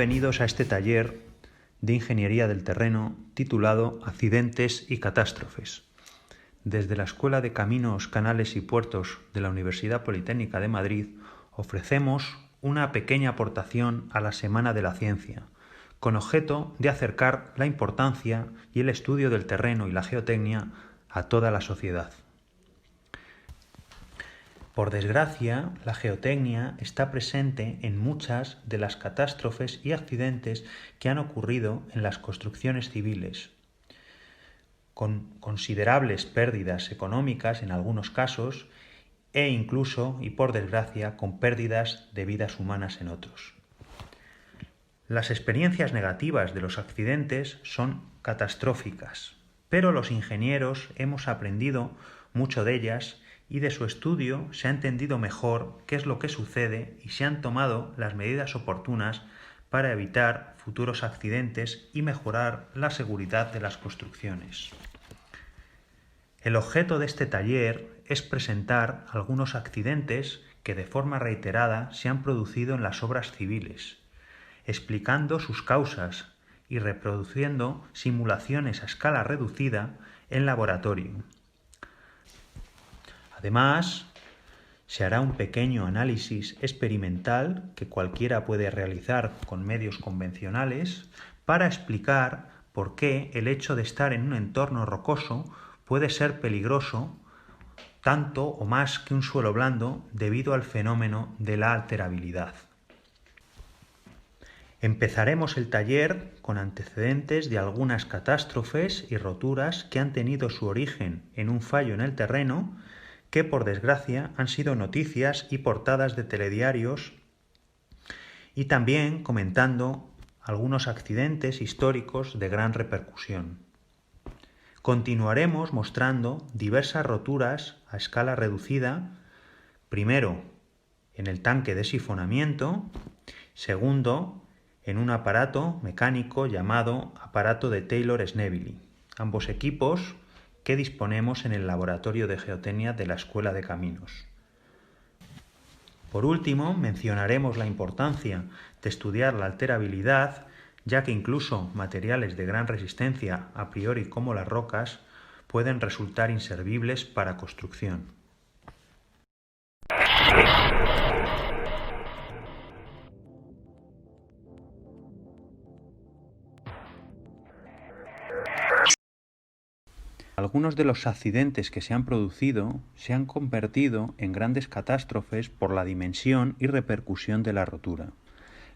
Bienvenidos a este taller de Ingeniería del Terreno titulado Accidentes y Catástrofes. Desde la Escuela de Caminos, Canales y Puertos de la Universidad Politécnica de Madrid ofrecemos una pequeña aportación a la Semana de la Ciencia, con objeto de acercar la importancia y el estudio del terreno y la geotecnia a toda la sociedad. Por desgracia, la geotecnia está presente en muchas de las catástrofes y accidentes que han ocurrido en las construcciones civiles, con considerables pérdidas económicas en algunos casos e incluso, y por desgracia, con pérdidas de vidas humanas en otros. Las experiencias negativas de los accidentes son catastróficas, pero los ingenieros hemos aprendido mucho de ellas y de su estudio se ha entendido mejor qué es lo que sucede y se han tomado las medidas oportunas para evitar futuros accidentes y mejorar la seguridad de las construcciones. El objeto de este taller es presentar algunos accidentes que de forma reiterada se han producido en las obras civiles, explicando sus causas y reproduciendo simulaciones a escala reducida en laboratorio. Además, se hará un pequeño análisis experimental que cualquiera puede realizar con medios convencionales para explicar por qué el hecho de estar en un entorno rocoso puede ser peligroso tanto o más que un suelo blando debido al fenómeno de la alterabilidad. Empezaremos el taller con antecedentes de algunas catástrofes y roturas que han tenido su origen en un fallo en el terreno que por desgracia han sido noticias y portadas de telediarios, y también comentando algunos accidentes históricos de gran repercusión. Continuaremos mostrando diversas roturas a escala reducida, primero en el tanque de sifonamiento, segundo en un aparato mecánico llamado aparato de Taylor-Schneebeli, ambos equipos que disponemos en el Laboratorio de Geotecnia de la Escuela de Caminos. Por último, mencionaremos la importancia de estudiar la alterabilidad, ya que incluso materiales de gran resistencia a priori como las rocas pueden resultar inservibles para construcción. Algunos de los accidentes que se han producido se han convertido en grandes catástrofes por la dimensión y repercusión de la rotura.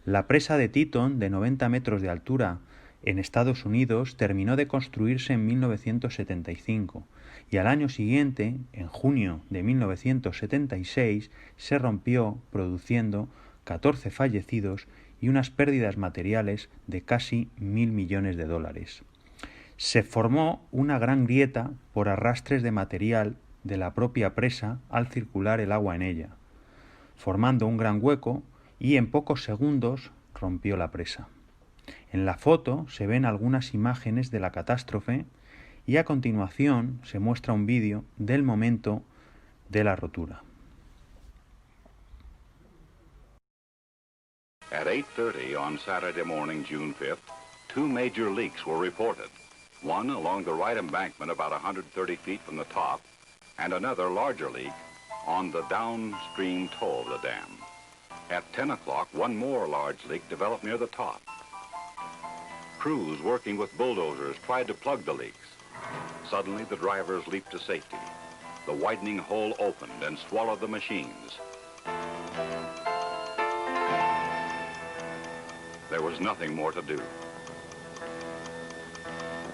La presa de Teton, de 90 metros de altura, en Estados Unidos, terminó de construirse en 1975 y al año siguiente, en junio de 1976, se rompió, produciendo 14 fallecidos y unas pérdidas materiales de casi $1.000 millones. Se formó una gran grieta por arrastres de material de la propia presa al circular el agua en ella, formando un gran hueco y en pocos segundos rompió la presa. En la foto se ven algunas imágenes de la catástrofe y a continuación se muestra un vídeo del momento de la rotura. At 8:30 on Saturday morning, June 5th, two major leaks were reported. One along the right embankment about 130 feet from the top, and another larger leak on the downstream toe of the dam. At 10 o'clock, one more large leak developed near the top. Crews working with bulldozers tried to plug the leaks. Suddenly, the drivers leaped to safety. The widening hole opened and swallowed the machines. There was nothing more to do.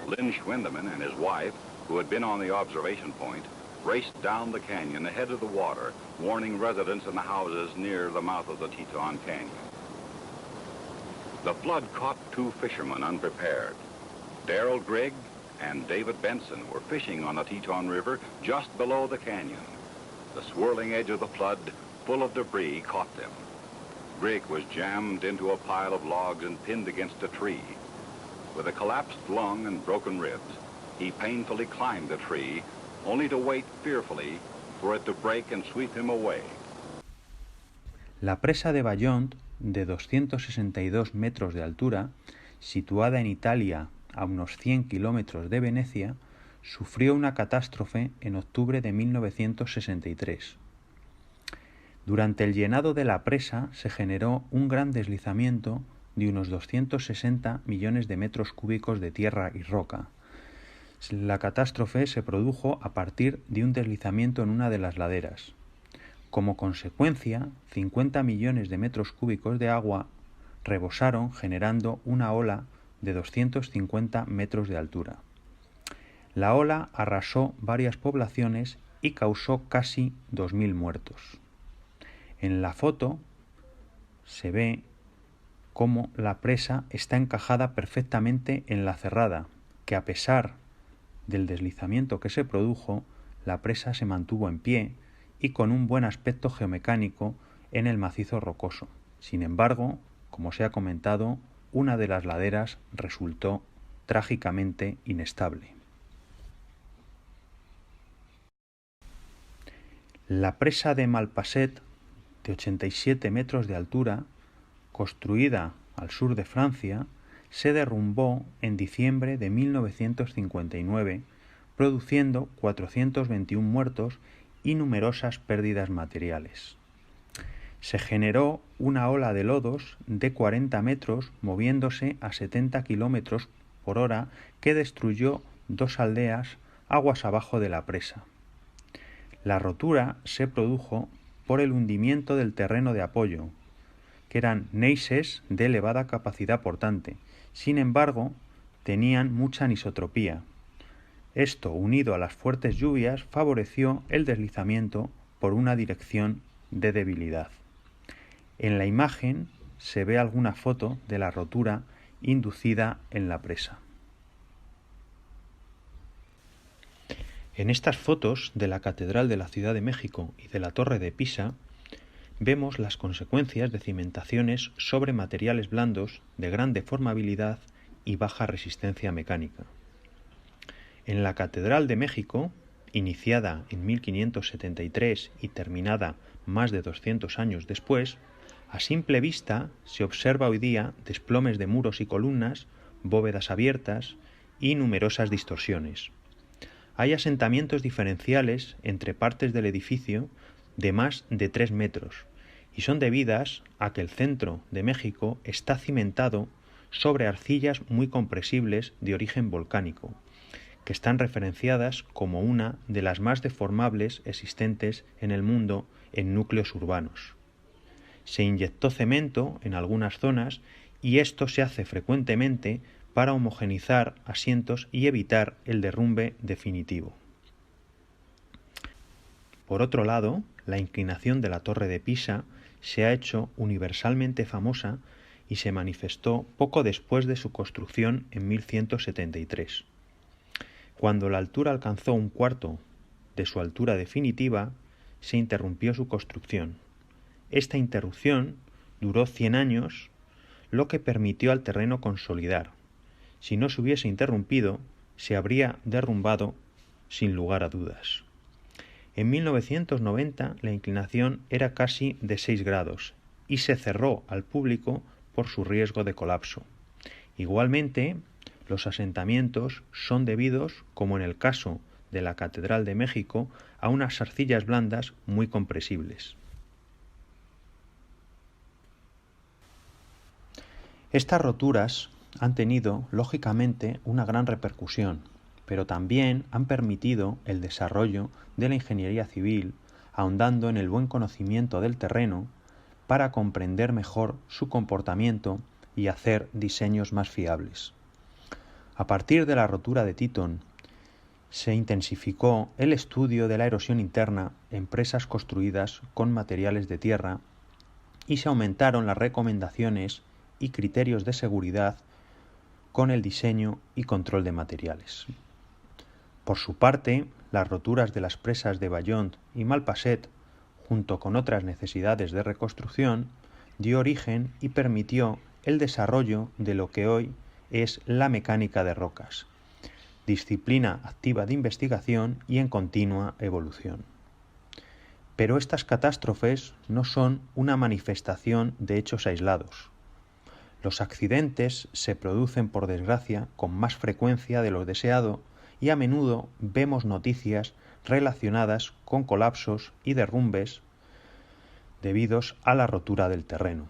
Lynn Schwindeman and his wife, who had been on the observation point, raced down the canyon ahead of the water, warning residents in the houses near the mouth of the Teton Canyon. The flood caught two fishermen unprepared. Darrell Grigg and David Benson were fishing on the Teton River just below the canyon. The swirling edge of the flood, full of debris, caught them. Grigg was jammed into a pile of logs and pinned against a tree. With a collapsed lung and broken ribs, he painfully climbed the tree, only to wait fearfully for it to break and sweep him away. La presa de Ballont de 262 metros de altura, situada en Italia a unos 100 kilómetros de Venecia, sufrió una catástrofe en octubre de 1963. Durante el llenado de la presa se generó un gran deslizamiento de unos 260 millones de metros cúbicos de tierra y roca. La catástrofe se produjo a partir de un deslizamiento en una de las laderas. Como consecuencia, 50 millones de metros cúbicos de agua rebosaron, generando una ola de 250 metros de altura. La ola arrasó varias poblaciones y causó casi 2.000 muertos. En la foto se ve cómo la presa está encajada perfectamente en la cerrada, que a pesar del deslizamiento que se produjo, la presa se mantuvo en pie y con un buen aspecto geomecánico en el macizo rocoso. Sin embargo, como se ha comentado, una de las laderas resultó trágicamente inestable. La presa de Malpasset, de 87 metros de altura, construida al sur de Francia, se derrumbó en diciembre de 1959, produciendo 421 muertos y numerosas pérdidas materiales. Se generó una ola de lodos de 40 metros moviéndose a 70 kilómetros por hora que destruyó 2 aldeas aguas abajo de la presa. La rotura se produjo por el hundimiento del terreno de apoyo, que eran neises de elevada capacidad portante. Sin embargo, tenían mucha anisotropía. Esto, unido a las fuertes lluvias, favoreció el deslizamiento por una dirección de debilidad. En la imagen se ve alguna foto de la rotura inducida en la presa. En estas fotos de la Catedral de la Ciudad de México y de la Torre de Pisa, vemos las consecuencias de cimentaciones sobre materiales blandos de gran deformabilidad y baja resistencia mecánica. En la Catedral de México, iniciada en 1573 y terminada más de 200 años después, a simple vista se observa hoy día desplomes de muros y columnas, bóvedas abiertas y numerosas distorsiones. Hay asentamientos diferenciales entre partes del edificio de más de 3 metros y son debidas a que el centro de México está cimentado sobre arcillas muy compresibles de origen volcánico, que están referenciadas como una de las más deformables existentes en el mundo en núcleos urbanos. Se inyectó cemento en algunas zonas y esto se hace frecuentemente para homogeneizar asientos y evitar el derrumbe definitivo. Por otro lado, la inclinación de la Torre de Pisa se ha hecho universalmente famosa y se manifestó poco después de su construcción en 1173. Cuando la altura alcanzó un cuarto de su altura definitiva, se interrumpió su construcción. Esta interrupción duró 100 años, lo que permitió al terreno consolidar. Si no se hubiese interrumpido, se habría derrumbado sin lugar a dudas. En 1990 la inclinación era casi de 6 grados y se cerró al público por su riesgo de colapso. Igualmente, los asentamientos son debidos, como en el caso de la Catedral de México, a unas arcillas blandas muy compresibles. Estas roturas han tenido, lógicamente, una gran repercusión, pero también han permitido el desarrollo de la ingeniería civil, ahondando en el buen conocimiento del terreno para comprender mejor su comportamiento y hacer diseños más fiables. A partir de la rotura de Teton, se intensificó el estudio de la erosión interna en presas construidas con materiales de tierra y se aumentaron las recomendaciones y criterios de seguridad con el diseño y control de materiales. Por su parte, las roturas de las presas de Ballons y Malpasset, junto con otras necesidades de reconstrucción, dio origen y permitió el desarrollo de lo que hoy es la mecánica de rocas, disciplina activa de investigación y en continua evolución. Pero estas catástrofes no son una manifestación de hechos aislados. Los accidentes se producen, por desgracia, con más frecuencia de lo deseado y a menudo vemos noticias relacionadas con colapsos y derrumbes debidos a la rotura del terreno.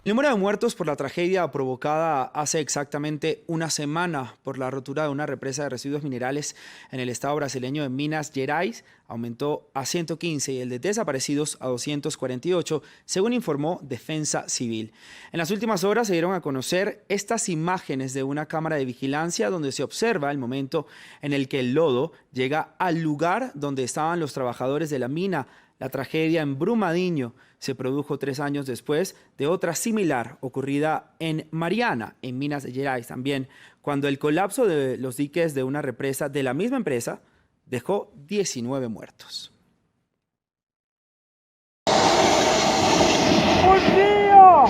El número de muertos por la tragedia provocada hace exactamente una semana por la rotura de una represa de residuos minerales en el estado brasileño de Minas Gerais aumentó a 115 y el de desaparecidos a 248, según informó Defensa Civil. En las últimas horas se dieron a conocer estas imágenes de una cámara de vigilancia donde se observa el momento en el que el lodo llega al lugar donde estaban los trabajadores de la mina. La tragedia en Brumadinho se produjo 3 años después de otra similar ocurrida en Mariana, en Minas Gerais también, cuando el colapso de los diques de una represa de la misma empresa dejó 19 muertos. Oddio!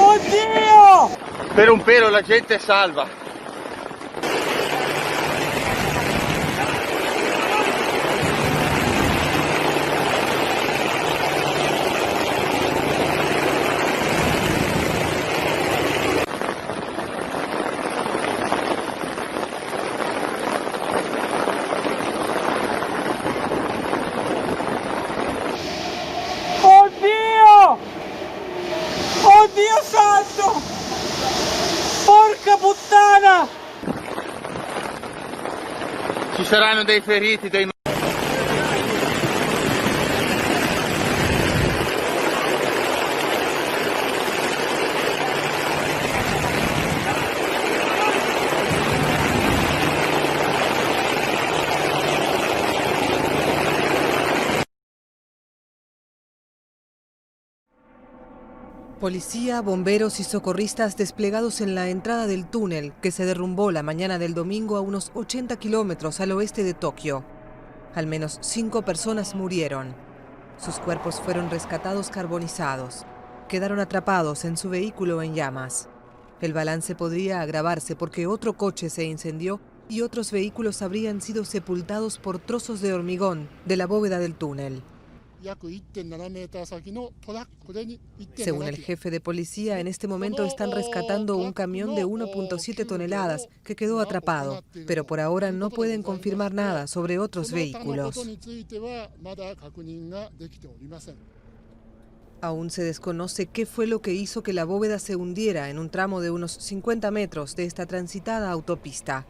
Oddio! Per un pelo la gente è salva. Oddio santo! Porca puttana! Ci saranno dei feriti, dei... Policía, bomberos y socorristas desplegados en la entrada del túnel que se derrumbó la mañana del domingo a unos 80 kilómetros al oeste de Tokio. Al menos 5 personas murieron. Sus cuerpos fueron rescatados carbonizados. Quedaron atrapados en su vehículo en llamas. El balance podría agravarse porque otro coche se incendió y otros vehículos habrían sido sepultados por trozos de hormigón de la bóveda del túnel. Según el jefe de policía, en este momento están rescatando un camión de 1.7 toneladas que quedó atrapado, pero por ahora no pueden confirmar nada sobre otros vehículos. Aún se desconoce qué fue lo que hizo que la bóveda se hundiera en un tramo de unos 50 metros de esta transitada autopista.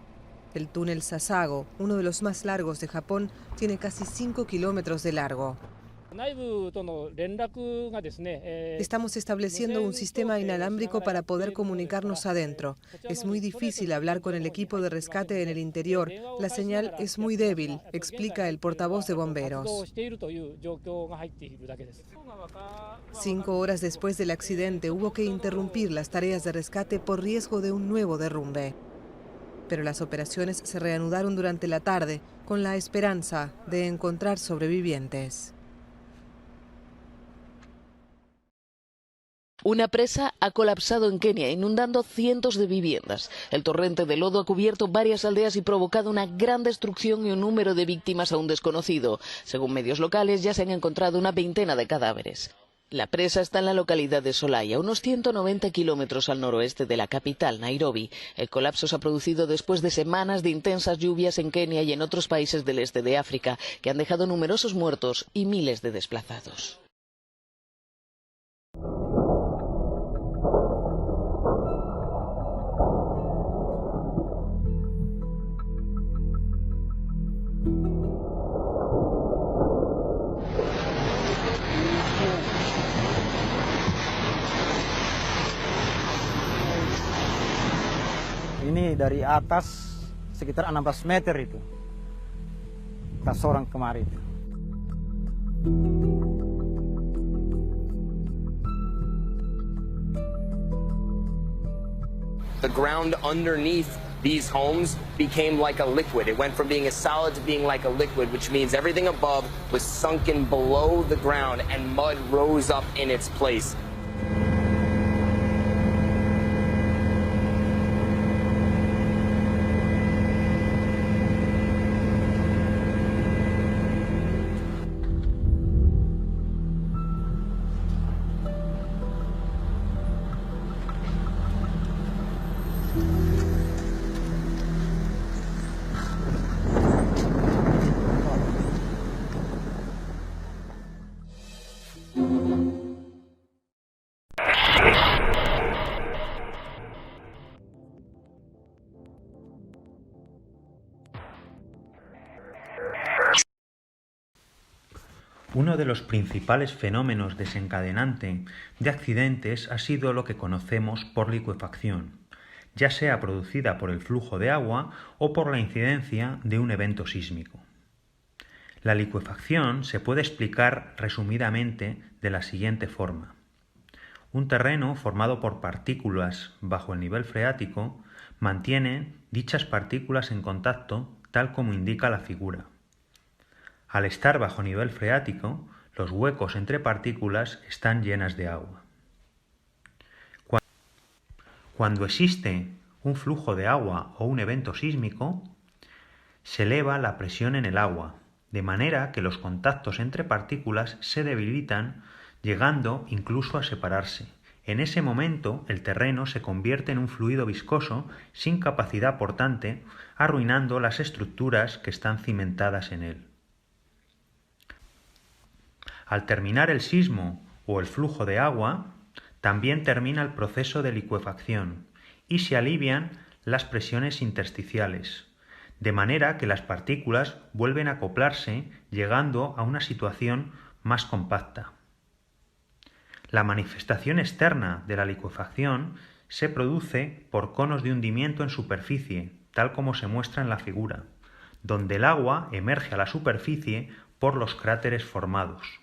El túnel Sasago, uno de los más largos de Japón, tiene casi 5 kilómetros de largo. Estamos estableciendo un sistema inalámbrico para poder comunicarnos adentro. Es muy difícil hablar con el equipo de rescate en el interior. La señal es muy débil, explica el portavoz de bomberos. 5 horas después del accidente hubo que interrumpir las tareas de rescate por riesgo de un nuevo derrumbe. Pero las operaciones se reanudaron durante la tarde con la esperanza de encontrar sobrevivientes. Una presa ha colapsado en Kenia, inundando cientos de viviendas. El torrente de lodo ha cubierto varias aldeas y provocado una gran destrucción y un número de víctimas aún desconocido. Según medios locales, ya se han encontrado una veintena de cadáveres. La presa está en la localidad de Solai, a unos 190 kilómetros al noroeste de la capital, Nairobi. El colapso se ha producido después de semanas de intensas lluvias en Kenia y en otros países del este de África, que han dejado numerosos muertos y miles de desplazados. Ini dari atas sekitar 16 meter itu. Tas orang kemarin. The ground underneath these homes became like a liquid. It went from being a solid to being like a liquid, which means everything above was sunken below the ground and mud rose up in its place. Uno de los principales fenómenos desencadenante de accidentes ha sido lo que conocemos por licuefacción, ya sea producida por el flujo de agua o por la incidencia de un evento sísmico. La licuefacción se puede explicar resumidamente de la siguiente forma. Un terreno formado por partículas bajo el nivel freático mantiene dichas partículas en contacto tal como indica la figura. Al estar bajo nivel freático, los huecos entre partículas están llenas de agua. Cuando existe un flujo de agua o un evento sísmico, se eleva la presión en el agua, de manera que los contactos entre partículas se debilitan, llegando incluso a separarse. En ese momento, el terreno se convierte en un fluido viscoso sin capacidad portante, arruinando las estructuras que están cimentadas en él. Al terminar el sismo o el flujo de agua, también termina el proceso de licuefacción y se alivian las presiones intersticiales, de manera que las partículas vuelven a acoplarse, llegando a una situación más compacta. La manifestación externa de la licuefacción se produce por conos de hundimiento en superficie, tal como se muestra en la figura, donde el agua emerge a la superficie por los cráteres formados.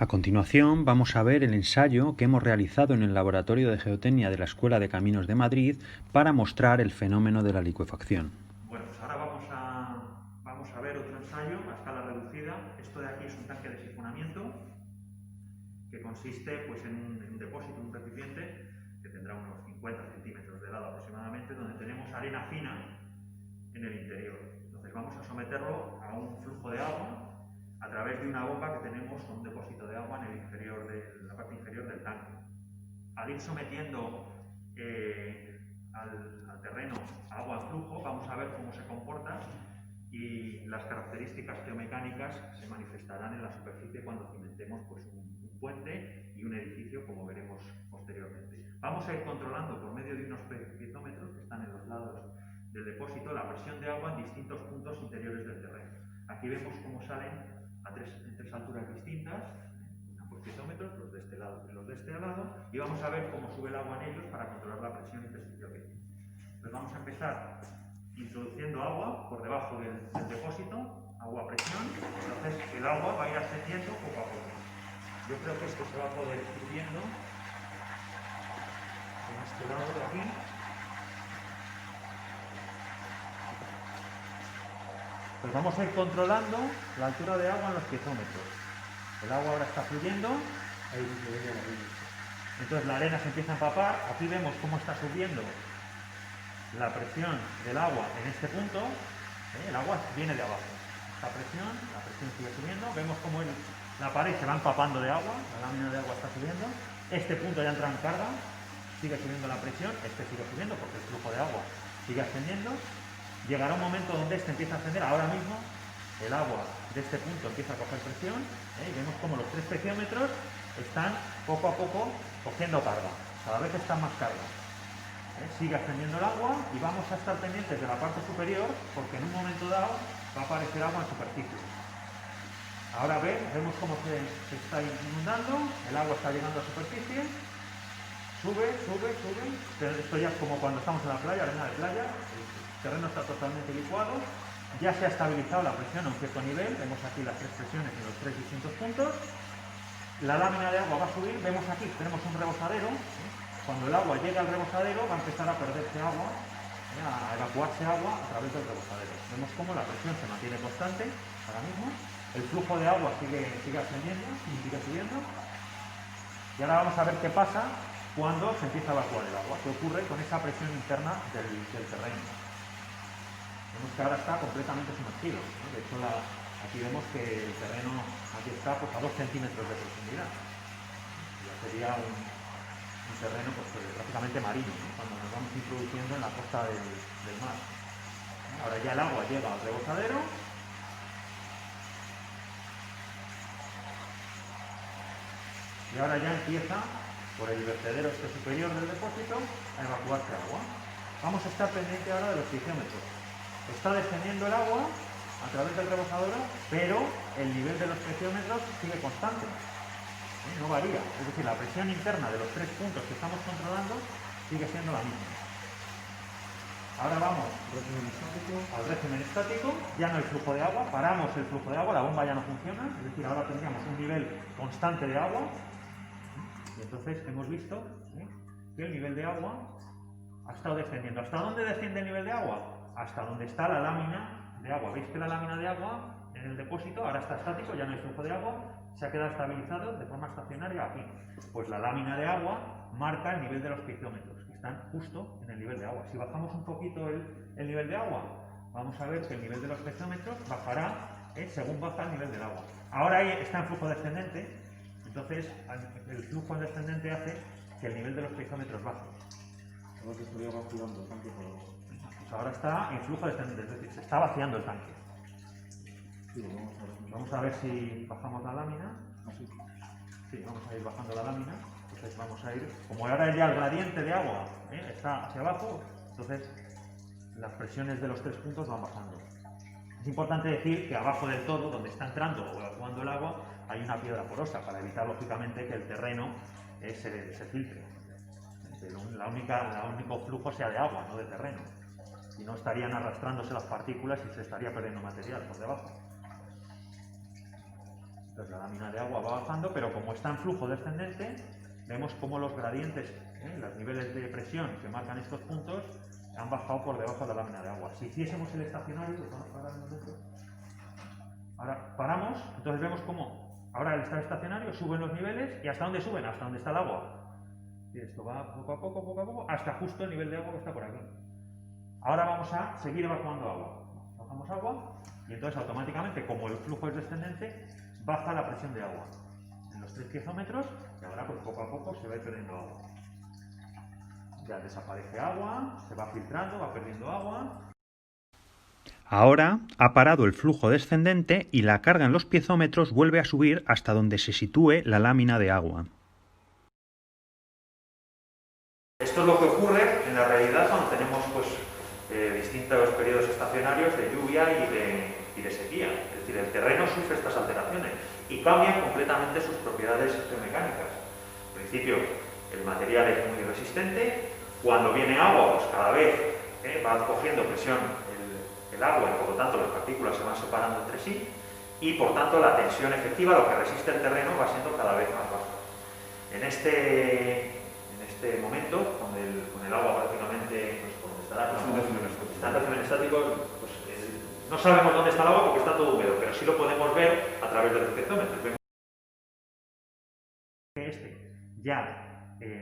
A continuación vamos a ver el ensayo que hemos realizado en el Laboratorio de Geotecnia de la Escuela de Caminos de Madrid para mostrar el fenómeno de la licuefacción. Bueno, pues ahora vamos a ver otro ensayo a escala reducida. Esto de aquí es un tanque de sifonamiento que consiste pues, en un depósito, un recipiente que tendrá unos 50 centímetros de lado aproximadamente, donde tenemos arena fina en el interior. Entonces vamos a someterlo a un flujo de agua a través de una bomba que tenemos con un depósito de agua en la parte inferior del tanque. Al ir sometiendo al terreno agua en flujo, vamos a ver cómo se comporta y las características geomecánicas se manifestarán en la superficie cuando cimentemos pues, un puente y un edificio, como veremos posteriormente. Vamos a ir controlando por medio de unos piezométros que están en los lados del depósito la presión de agua en distintos puntos interiores del terreno. Aquí vemos cómo salen en tres alturas distintas, por piezometros, los de este lado y los de este lado, y vamos a ver cómo sube el agua en ellos para controlar la presión intersticial que tiene. Pues vamos a empezar introduciendo agua por debajo del depósito, agua a presión, entonces el agua va a ir ascendiendo poco a poco. Yo creo que esto se va a poder ir viendo en este lado de aquí. Pues vamos a ir controlando la altura de agua en los piezómetros. El agua ahora está fluyendo. Entonces la arena se empieza a empapar. Aquí vemos cómo está subiendo la presión del agua en este punto. El agua viene de abajo. La presión sigue subiendo. Vemos cómo la pared se va empapando de agua. La lámina de agua está subiendo. Este punto ya entra en carga. Sigue subiendo la presión. Este sigue subiendo porque el flujo de agua sigue ascendiendo. Llegará un momento donde este empieza a ascender. Ahora mismo el agua de este punto empieza a coger presión y vemos como los 3 peciómetros están poco a poco cogiendo carga. Cada vez están más carga. Sigue ascendiendo el agua y vamos a estar pendientes de la parte superior porque en un momento dado va a aparecer agua en superficie. Ahora vemos cómo se está inundando, el agua está llegando a superficie, sube. Esto ya es como cuando estamos en la playa, arena de playa. El terreno está totalmente licuado, ya se ha estabilizado la presión a un cierto nivel, vemos aquí las 3 presiones en los 3 distintos puntos, la lámina de agua va a subir, vemos aquí, tenemos un rebosadero, cuando el agua llega al rebosadero va a empezar a perderse agua, a evacuarse agua a través del rebosadero. Vemos cómo la presión se mantiene constante ahora mismo, el flujo de agua sigue ascendiendo, sigue subiendo, y ahora vamos a ver qué pasa cuando se empieza a evacuar el agua, qué ocurre con esa presión interna del terreno. Vemos que ahora está completamente sumergido, ¿no? De hecho, aquí vemos que el terreno aquí está pues, a 2 centímetros de profundidad. Ya sería un terreno pues, prácticamente marino, ¿no? Cuando nos vamos introduciendo en la costa del mar. Ahora ya el agua llega al rebosadero. Y ahora ya empieza, por el vertedero este superior del depósito, a evacuarse agua. Vamos a estar pendiente ahora de los piezómetros. Está descendiendo el agua a través del rebosadero, pero el nivel de los preciómetros sigue constante, no varía. Es decir, la presión interna de los 3 puntos que estamos controlando sigue siendo la misma. Ahora vamos al régimen estático, ya no hay flujo de agua, paramos el flujo de agua, la bomba ya no funciona, es decir, ahora tendríamos un nivel constante de agua, y entonces hemos visto que el nivel de agua ha estado descendiendo. ¿Hasta dónde desciende el nivel de agua? Hasta donde está la lámina de agua. ¿Veis que la lámina de agua en el depósito ahora está estático, ya no hay flujo de agua, se ha quedado estabilizado de forma estacionaria aquí? Pues la lámina de agua marca el nivel de los piezómetros, que están justo en el nivel de agua. Si bajamos un poquito el nivel de agua, vamos a ver que el nivel de los piezómetros bajará según baja el nivel del agua. Ahora está en flujo descendente, entonces el flujo descendente hace que el nivel de los piezómetros baje. Pues ahora está en flujo descendente, es decir, se está vaciando el tanque. Vamos a ver si bajamos la lámina. Sí, vamos a ir bajando la lámina. Entonces vamos a ir, como ahora ya el gradiente de agua está hacia abajo, entonces las presiones de los 3 puntos van bajando. Es importante decir que abajo del todo, donde está entrando o evacuando el agua, hay una piedra porosa para evitar lógicamente que el terreno se filtre. El único flujo sea de agua, no de terreno. Si no, estarían arrastrándose las partículas y se estaría perdiendo material por debajo. Entonces la lámina de agua va bajando, pero como está en flujo descendente, vemos cómo los gradientes, los niveles de presión que marcan estos puntos, han bajado por debajo de la lámina de agua. Si hiciésemos el estacionario, vamos a parar un momento. Ahora paramos, entonces vemos cómo ahora al estar estacionario suben los niveles, y ¿hasta dónde suben? Hasta donde está el agua. Y esto va poco a poco, hasta justo el nivel de agua que está por aquí. Ahora vamos a seguir evacuando agua. Bajamos agua y entonces automáticamente, como el flujo es descendente, baja la presión de agua en los 3 piezómetros y ahora pues poco a poco se va a ir perdiendo agua. Ya desaparece agua, se va filtrando, va perdiendo agua. Ahora ha parado el flujo descendente y la carga en los piezómetros vuelve a subir hasta donde se sitúe la lámina de agua. Esto es lo que ocurre en la realidad cuando tenemos distintos periodos estacionarios de lluvia y de sequía. Es decir, el terreno sufre estas alteraciones y cambian completamente sus propiedades geomecánicas. En principio, el material es muy resistente. Cuando viene agua, pues cada vez va cogiendo presión el agua y por lo tanto las partículas se van separando entre sí y por tanto la tensión efectiva, lo que resiste el terreno, va siendo cada vez más baja. En este momento, con el agua prácticamente, pues, donde está en régimen estático, pues, no sabemos dónde está el agua porque está todo húmedo, pero sí lo podemos ver a través de los piezometros. Vemos que ya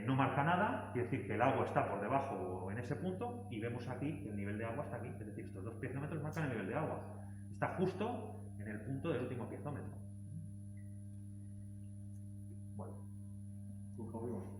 no marca nada, quiere decir que el agua está por debajo o en ese punto, y vemos aquí que el nivel de agua está aquí, es decir, estos dos piezometros marcan el nivel de agua. Está justo en el punto del último piezómetro. Bueno, concluimos.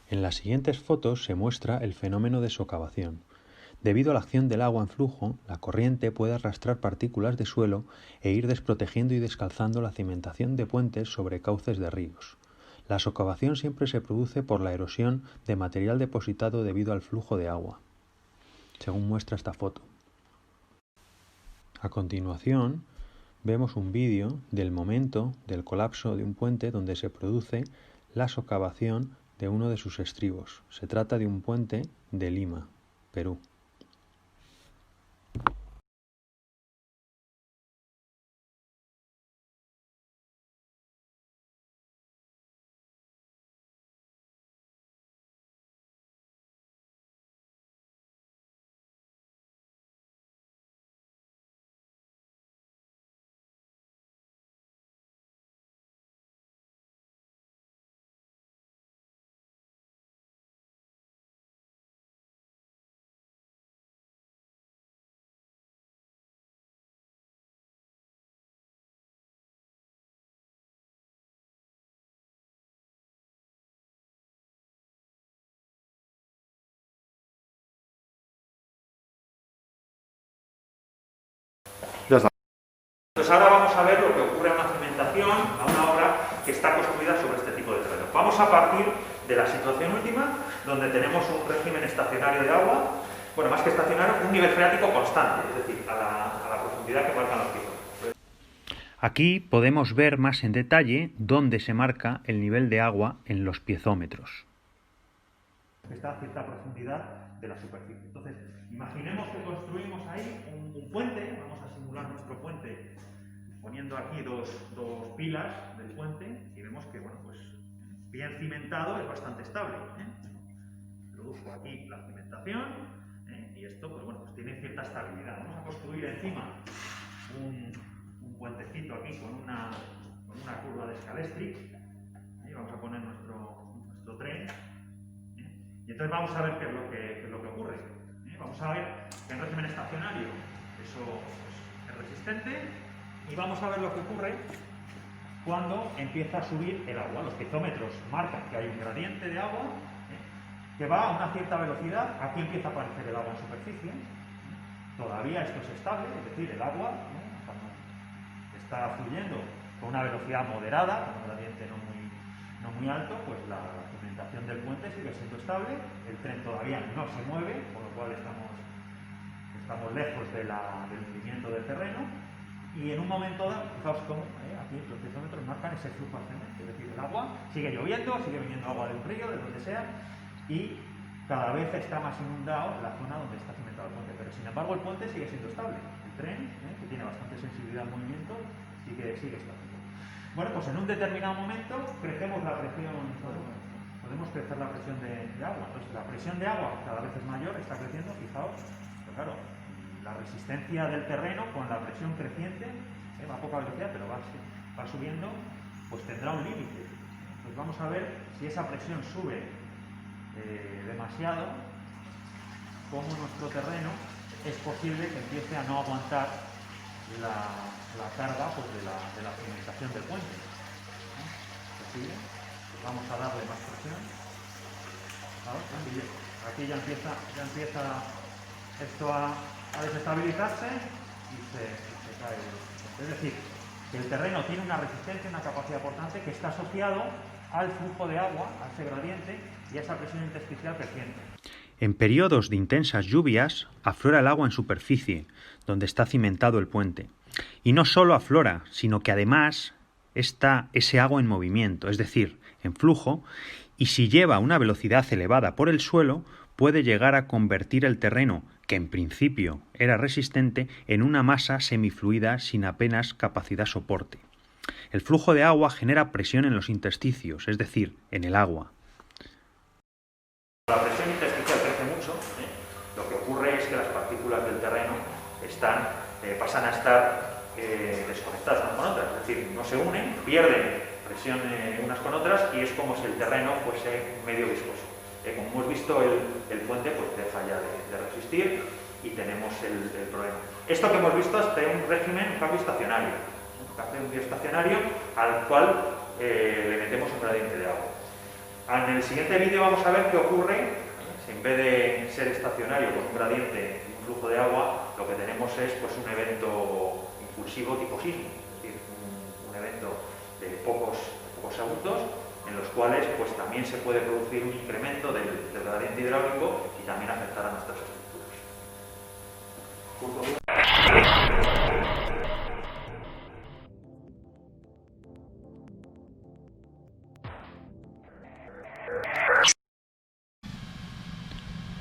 En las siguientes fotos se muestra el fenómeno de socavación. Debido a la acción del agua en flujo, la corriente puede arrastrar partículas de suelo e ir desprotegiendo y descalzando la cimentación de puentes sobre cauces de ríos. La socavación siempre se produce por la erosión de material depositado debido al flujo de agua, según muestra esta foto. A continuación, vemos un vídeo del momento del colapso de un puente donde se produce la socavación de uno de sus estribos. Se trata de un puente de Lima, Perú. Pues ahora vamos a ver lo que ocurre a una cimentación, a una obra que está construida sobre este tipo de terreno. Vamos a partir de la situación última, donde tenemos un régimen estacionario de agua, bueno, más que estacionario, un nivel freático constante, es decir, a la profundidad que marcan los piezos. Aquí podemos ver más en detalle dónde se marca el nivel de agua en los piezómetros. Está a cierta profundidad de la superficie. Entonces, imaginemos que construimos ahí un puente, vamos a simular nuestro puente poniendo aquí dos pilas del puente y vemos que, bueno, pues bien cimentado es bastante estable. Introduzco aquí la cimentación y esto, pues bueno, pues tiene cierta estabilidad. Vamos a construir encima un puentecito aquí con una curva de Scalestri. Vamos a poner nuestro tren. Y entonces vamos a ver qué es lo que ocurre. Vamos a ver que en régimen estacionario eso es resistente. Y vamos a ver lo que ocurre cuando empieza a subir el agua. Los piezometros marcan que hay un gradiente de agua que va a una cierta velocidad. Aquí empieza a aparecer el agua en superficie. Todavía esto es estable, es decir, el agua está fluyendo con una velocidad moderada, con un gradiente no muy alto, pues la cimentación del puente sigue siendo estable. El tren todavía no se mueve, con lo cual estamos lejos del hundimiento del terreno. Y en un momento dado, fijaos cómo aquí los piezometros marcan ese flujo ascendente, es decir, el agua sigue lloviendo, sigue viniendo agua de un río, de donde sea, y cada vez está más inundado la zona donde está cimentado el puente, pero sin embargo el puente sigue siendo estable. El tren, que tiene bastante sensibilidad al movimiento, sigue estable. Bueno, pues en un determinado momento crecemos la presión, podemos crecer la presión de agua. Entonces la presión de agua cada vez es mayor, está creciendo, fijaos, pero claro, la resistencia del terreno con la presión creciente, va a poca velocidad, pero va subiendo, pues tendrá un límite. Pues vamos a ver si esa presión sube demasiado, cómo nuestro terreno es posible que empiece a no aguantar la carga pues, de la cimentación del puente. Vamos a darle más presión. Aquí ya empieza esto a desestabilizarse y se cae. Es decir, que el terreno tiene una resistencia, una capacidad portante que está asociado al flujo de agua, a ese gradiente y a esa presión intersticial creciente. En periodos de intensas lluvias, aflora el agua en superficie, donde está cimentado el puente. Y no solo aflora, sino que además está ese agua en movimiento, es decir, en flujo, y si lleva una velocidad elevada por el suelo, puede llegar a convertir el terreno, que en principio era resistente, en una masa semifluida sin apenas capacidad soporte. El flujo de agua genera presión en los intersticios, es decir, en el agua. La presión intersticial crece mucho. Lo que ocurre es que las partículas del terreno pasan a estar desconectadas unas con otras, es decir, no se unen, pierden presión unas con otras y es como si el terreno fuese medio viscoso. Como hemos visto, el puente pues deja ya de resistir y tenemos el problema. Esto que hemos visto es un régimen, un cambio estacionario, al cual le metemos un gradiente de agua. En el siguiente vídeo vamos a ver qué ocurre si en vez de ser estacionario con un gradiente y un flujo de agua, lo que tenemos es pues, un evento impulsivo tipo sismo, es decir, un evento de pocos segundos en los cuales pues, también se puede producir un incremento del gradiente hidráulico y también afectar a nuestras estructuras.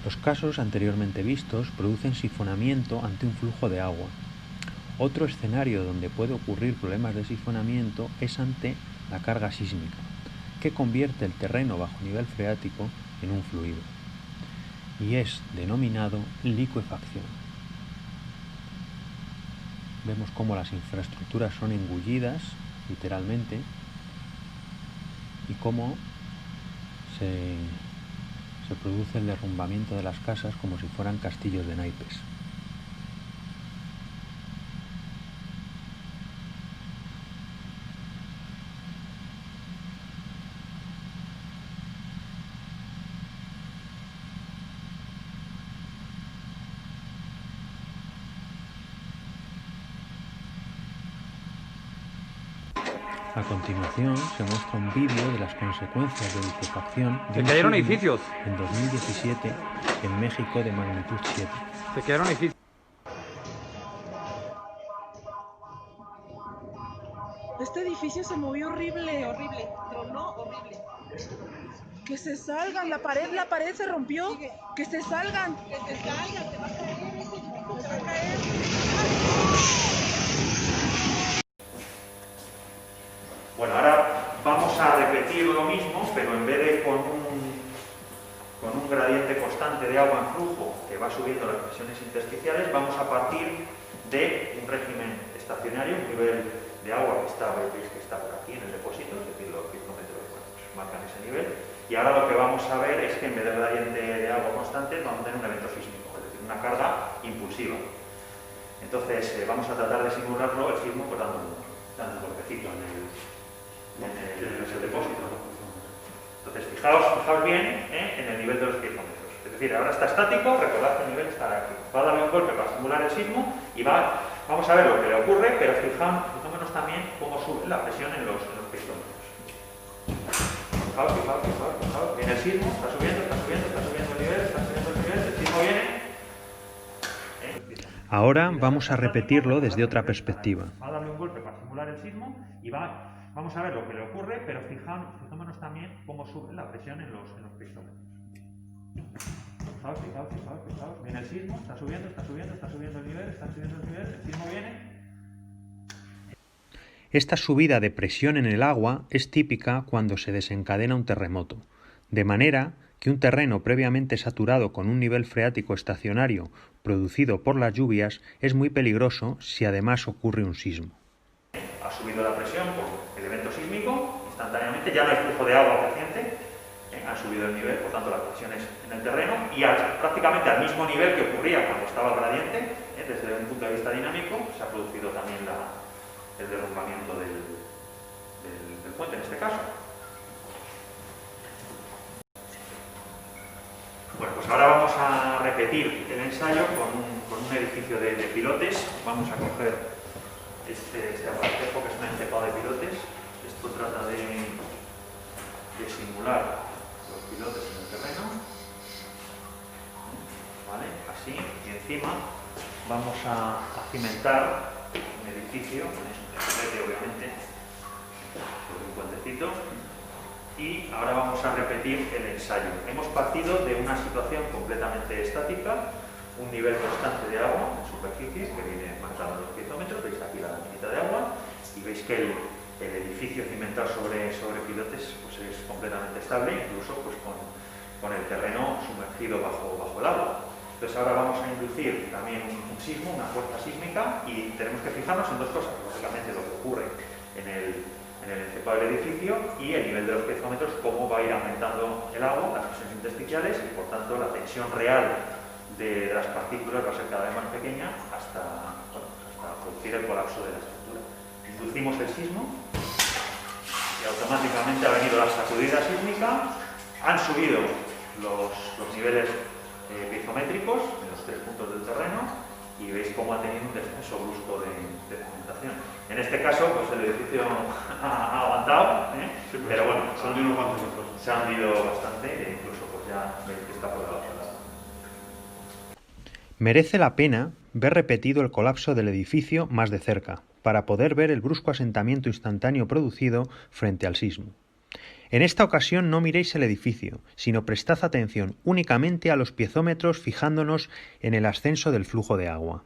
Los casos anteriormente vistos producen sifonamiento ante un flujo de agua. Otro escenario donde puede ocurrir problemas de sifonamiento es ante la carga sísmica, que convierte el terreno bajo nivel freático en un fluido, y es denominado licuefacción. Vemos cómo las infraestructuras son engullidas, literalmente, y cómo se produce el derrumbamiento de las casas como si fueran castillos de naipes. A continuación se muestra un vídeo de las consecuencias de licuefacción de Se cayeron edificios en 2017 en México de magnitud 7. Se cayeron edificios. Este edificio se movió horrible, tronó horrible. Que se salgan, la pared se rompió. Que se salgan. Que se salgan, te va a caer, te va a caer. Bueno, ahora vamos a repetir lo mismo, pero en vez de con un gradiente constante de agua en flujo que va subiendo las presiones intersticiales, vamos a partir de un régimen estacionario, un nivel de agua que está por aquí en el depósito, es decir, los hidrómetros marcan ese nivel, y ahora lo que vamos a ver es que en vez del gradiente de agua constante vamos a tener un evento sísmico, es decir, una carga impulsiva. Entonces vamos a tratar de simularlo, el sismo, pues dando un golpecito en el depósito. Entonces, fijaos bien en el nivel de los hidrómetros. Es decir, ahora está estático, recordad que el nivel está aquí. Va a darle un golpe para simular el sismo y vamos a ver lo que le ocurre, pero fijémonos también cómo sube la presión en los hidrómetros. Fijaos. Viene el sismo, está subiendo el nivel, el sismo viene. Ahora vamos a repetirlo desde otra perspectiva. Va a darle un golpe para simular el sismo y vamos a ver lo que le ocurre, pero fijémonos también cómo sube la presión en los pistómetros. Fijaos. Viene el sismo, está subiendo el nivel, el sismo viene. Esta subida de presión en el agua es típica cuando se desencadena un terremoto, de manera que un terreno previamente saturado con un nivel freático estacionario producido por las lluvias es muy peligroso si además ocurre un sismo. Ha subido la presión por el evento sísmico, instantáneamente ya no hay flujo de agua creciente, ha subido el nivel, por tanto las presiones en el terreno y prácticamente al mismo nivel que ocurría cuando estaba el gradiente, desde un punto de vista dinámico, se ha producido también el derrumbamiento del puente en este caso. Bueno, pues ahora vamos a repetir el ensayo con un edificio de pilotes. Vamos a coger este apartejo que es una encepado de pilotes. Esto trata de simular los pilotes en el terreno. vamos a cimentar un edificio, obviamente, sobre un puentecito, y ahora vamos a repetir el ensayo. Hemos partido de una situación completamente estática, un nivel constante de agua en superficie, que viene marcado en los piezometros, veis aquí la manita de agua, y veis que el edificio cimentado sobre pilotes pues es completamente estable, incluso pues con el terreno sumergido bajo el agua. Entonces ahora vamos a inducir también un sismo, una fuerza sísmica, y tenemos que fijarnos en dos cosas, lógicamente lo que ocurre en el encepado del edificio y el nivel de los piezometros, cómo va a ir aumentando el agua, las presiones intersticiales, y por tanto la tensión real de las partículas va a ser cada vez más pequeña hasta producir el colapso de la estructura. Inducimos el sismo y automáticamente ha venido la sacudida sísmica, han subido los niveles piezométricos en los 3 puntos del terreno, y veis cómo ha tenido un descenso brusco de cimentación. En este caso, pues el edificio ha aguantado, sí, pero bueno, se han hundido bastante, e incluso pues ya veis que está por debajo del agua. Merece la pena ver repetido el colapso del edificio más de cerca, para poder ver el brusco asentamiento instantáneo producido frente al sismo. En esta ocasión no miréis el edificio, sino prestad atención únicamente a los piezómetros, fijándonos en el ascenso del flujo de agua.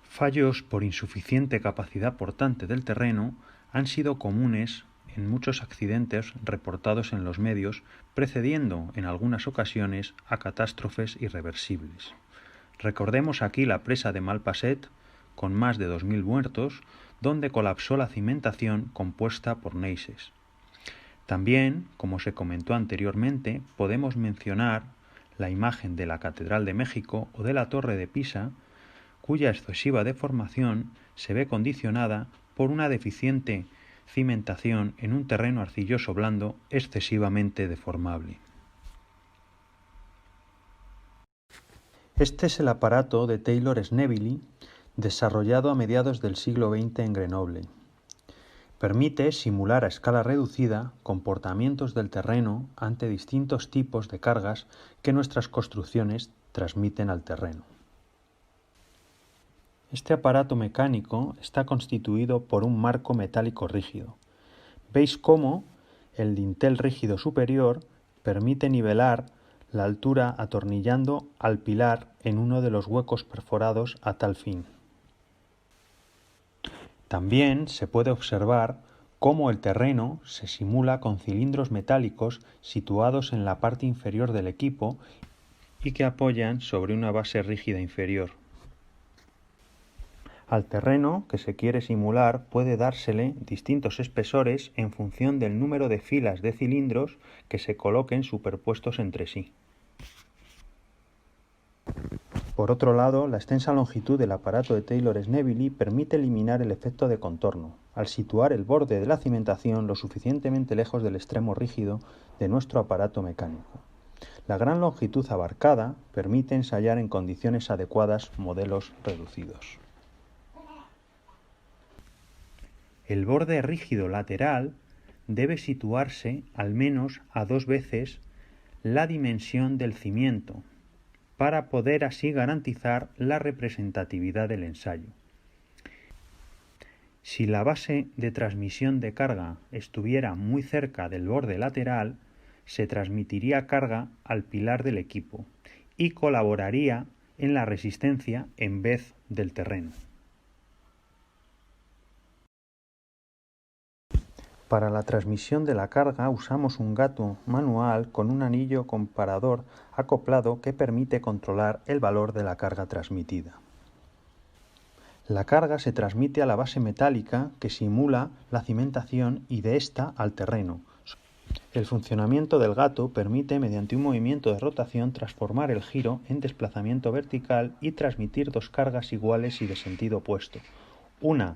Fallos por insuficiente capacidad portante del terreno han sido comunes en muchos accidentes reportados en los medios, precediendo en algunas ocasiones a catástrofes irreversibles. Recordemos aquí la presa de Malpasset, con más de 2.000 muertos, donde colapsó la cimentación compuesta por neises. También, como se comentó anteriormente, podemos mencionar la imagen de la Catedral de México o de la Torre de Pisa, cuya excesiva deformación se ve condicionada por una deficiente cimentación en un terreno arcilloso blando excesivamente deformable. Este es el aparato de Taylor-Schneebeli, desarrollado a mediados del siglo XX en Grenoble. Permite simular a escala reducida comportamientos del terreno ante distintos tipos de cargas que nuestras construcciones transmiten al terreno. Este aparato mecánico está constituido por un marco metálico rígido. Veis cómo el dintel rígido superior permite nivelar la altura atornillando al pilar en uno de los huecos perforados a tal fin. También se puede observar cómo el terreno se simula con cilindros metálicos situados en la parte inferior del equipo y que apoyan sobre una base rígida inferior. Al terreno que se quiere simular puede dársele distintos espesores en función del número de filas de cilindros que se coloquen superpuestos entre sí. Por otro lado, la extensa longitud del aparato de Taylor-Schneebeli permite eliminar el efecto de contorno, al situar el borde de la cimentación lo suficientemente lejos del extremo rígido de nuestro aparato mecánico. La gran longitud abarcada permite ensayar en condiciones adecuadas modelos reducidos. El borde rígido lateral debe situarse al menos a 2 veces la dimensión del cimiento, para poder así garantizar la representatividad del ensayo. Si la base de transmisión de carga estuviera muy cerca del borde lateral, se transmitiría carga al pilar del equipo y colaboraría en la resistencia en vez del terreno. Para la transmisión de la carga usamos un gato manual con un anillo comparador acoplado que permite controlar el valor de la carga transmitida. La carga se transmite a la base metálica que simula la cimentación y de esta al terreno. El funcionamiento del gato permite, mediante un movimiento de rotación, transformar el giro en desplazamiento vertical y transmitir 2 cargas iguales y de sentido opuesto, una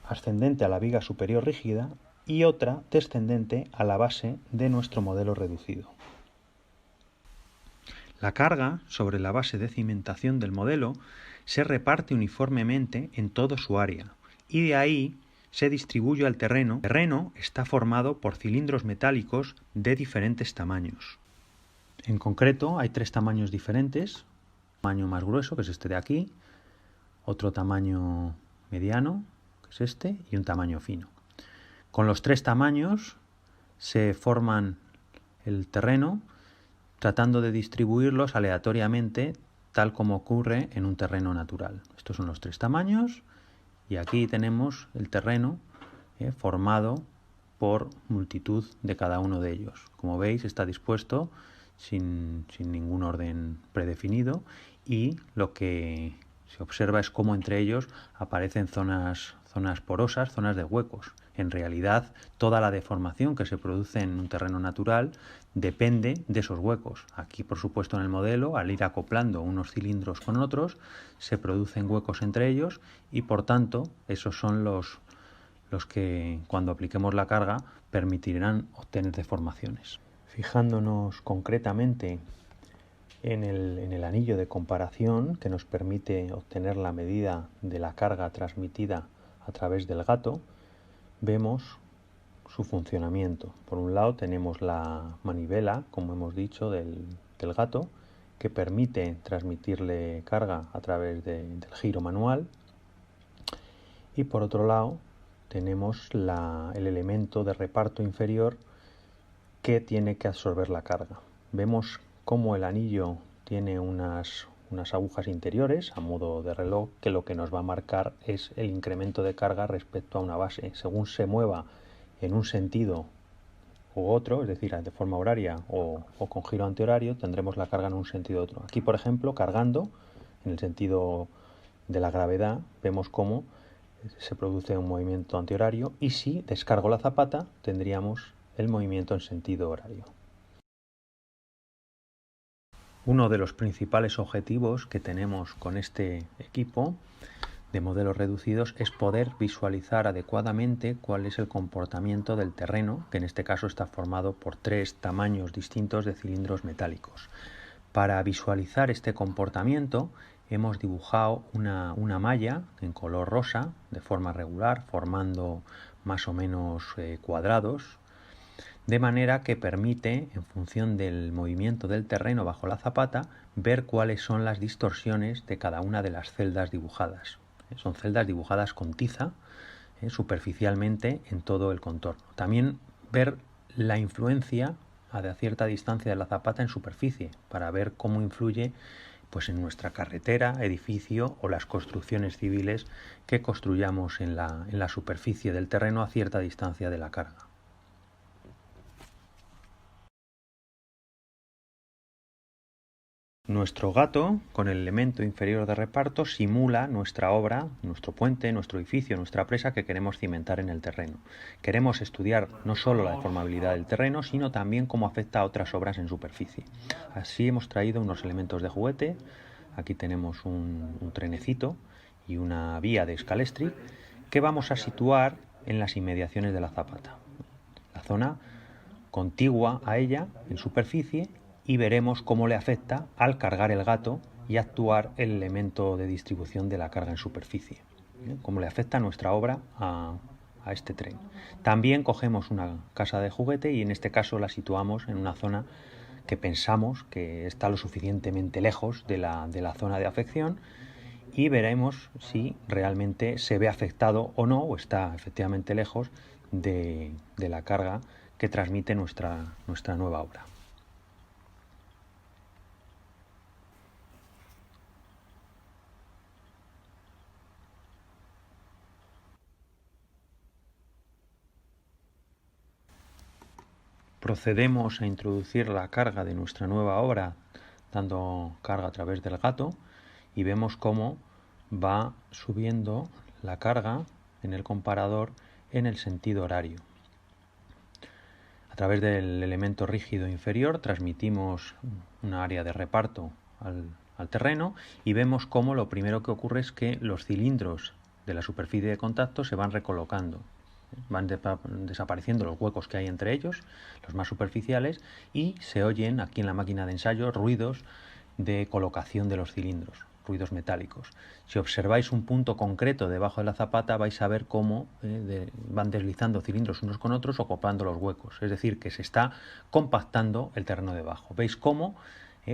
ascendente a la viga superior rígida y otra descendente a la base de nuestro modelo reducido. La carga sobre la base de cimentación del modelo se reparte uniformemente en todo su área y de ahí se distribuye al terreno. El terreno está formado por cilindros metálicos de diferentes tamaños. En concreto hay 3 tamaños diferentes: un tamaño más grueso, que es este de aquí, otro tamaño mediano, que es este, y un tamaño fino. Con los 3 tamaños se forman el terreno tratando de distribuirlos aleatoriamente, tal como ocurre en un terreno natural. Estos son los 3 tamaños y aquí tenemos el terreno formado por multitud de cada uno de ellos. Como veis, está dispuesto sin ningún orden predefinido y lo que se observa es cómo entre ellos aparecen zonas porosas, zonas de huecos. En realidad, toda la deformación que se produce en un terreno natural depende de esos huecos. Aquí, por supuesto, en el modelo, al ir acoplando unos cilindros con otros, se producen huecos entre ellos y, por tanto, esos son los que, cuando apliquemos la carga, permitirán obtener deformaciones. Fijándonos concretamente en el anillo de comparación que nos permite obtener la medida de la carga transmitida a través del gato, vemos su funcionamiento. Por un lado tenemos la manivela, como hemos dicho, del gato, que permite transmitirle carga a través del giro manual, y por otro lado tenemos el elemento de reparto inferior que tiene que absorber la carga. Vemos cómo el anillo tiene unas agujas interiores a modo de reloj, que lo que nos va a marcar es el incremento de carga respecto a una base. Según se mueva en un sentido u otro, es decir, de forma horaria o con giro antihorario, tendremos la carga en un sentido u otro. Aquí, por ejemplo, cargando en el sentido de la gravedad, vemos cómo se produce un movimiento antihorario, y si descargo la zapata tendríamos el movimiento en sentido horario. Uno de los principales objetivos que tenemos con este equipo de modelos reducidos es poder visualizar adecuadamente cuál es el comportamiento del terreno, que en este caso está formado por 3 tamaños distintos de cilindros metálicos. Para visualizar este comportamiento hemos dibujado una malla en color rosa de forma regular, formando más o menos cuadrados, de manera que permite, en función del movimiento del terreno bajo la zapata, ver cuáles son las distorsiones de cada una de las celdas dibujadas. Son celdas dibujadas con tiza superficialmente en todo el contorno. También ver la influencia a cierta distancia de la zapata en superficie, para ver cómo influye en nuestra carretera, edificio o las construcciones civiles que construyamos en la superficie del terreno a cierta distancia de la carga. Nuestro gato, con el elemento inferior de reparto, simula nuestra obra, nuestro puente, nuestro edificio, nuestra presa que queremos cimentar en el terreno. Queremos estudiar no solo la deformabilidad del terreno, sino también cómo afecta a otras obras en superficie. Así hemos traído unos elementos de juguete. Aquí tenemos un trenecito y una vía de escalestri que vamos a situar en las inmediaciones de la zapata, la zona contigua a ella en superficie, y veremos cómo le afecta al cargar el gato y actuar el elemento de distribución de la carga en superficie. Cómo le afecta a nuestra obra a este tren. También cogemos una casa de juguete y en este caso la situamos en una zona que pensamos que está lo suficientemente lejos de la zona de afección, y veremos si realmente se ve afectado o no, o está efectivamente lejos de la carga que transmite nuestra nueva obra. Procedemos a introducir la carga de nuestra nueva obra, dando carga a través del gato, y vemos cómo va subiendo la carga en el comparador en el sentido horario. A través del elemento rígido inferior transmitimos una área de reparto al terreno, y vemos cómo lo primero que ocurre es que los cilindros de la superficie de contacto se van recolocando. Van desapareciendo los huecos que hay entre ellos, los más superficiales, y se oyen aquí en la máquina de ensayo ruidos de colocación de los cilindros, ruidos metálicos. Si observáis un punto concreto debajo de la zapata, vais a ver cómo van deslizando cilindros unos con otros, ocupando los huecos. Es decir, que se está compactando el terreno debajo. ¿Veis cómo,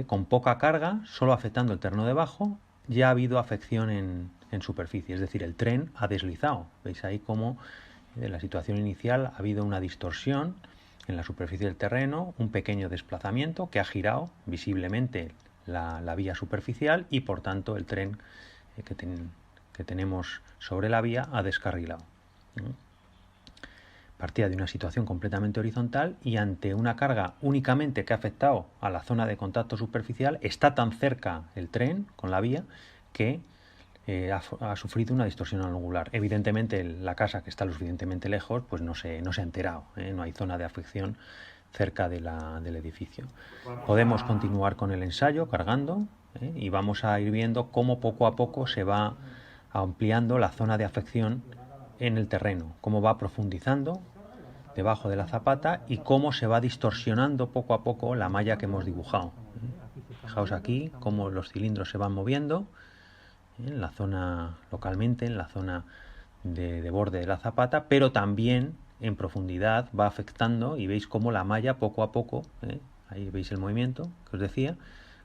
con poca carga, solo afectando el terreno debajo, ya ha habido afección en superficie? Es decir, el tren ha deslizado. ¿Veis ahí cómo en la situación inicial ha habido una distorsión en la superficie del terreno, un pequeño desplazamiento que ha girado visiblemente la vía superficial y por tanto el tren que tenemos sobre la vía ha descarrilado. Partía de una situación completamente horizontal y ante una carga únicamente que ha afectado a la zona de contacto superficial, está tan cerca el tren con la vía que ha sufrido una distorsión angular. Evidentemente la casa, que está lo suficientemente lejos, pues no se ha enterado, no hay zona de afección cerca del edificio. Podemos continuar con el ensayo cargando y vamos a ir viendo cómo poco a poco se va ampliando la zona de afección en el terreno, cómo va profundizando debajo de la zapata y cómo se va distorsionando poco a poco la malla que hemos dibujado. Fijaos aquí cómo los cilindros se van moviendo en la zona localmente, en la zona de borde de la zapata, pero también en profundidad va afectando y veis cómo la malla poco a poco, ahí veis el movimiento que os decía,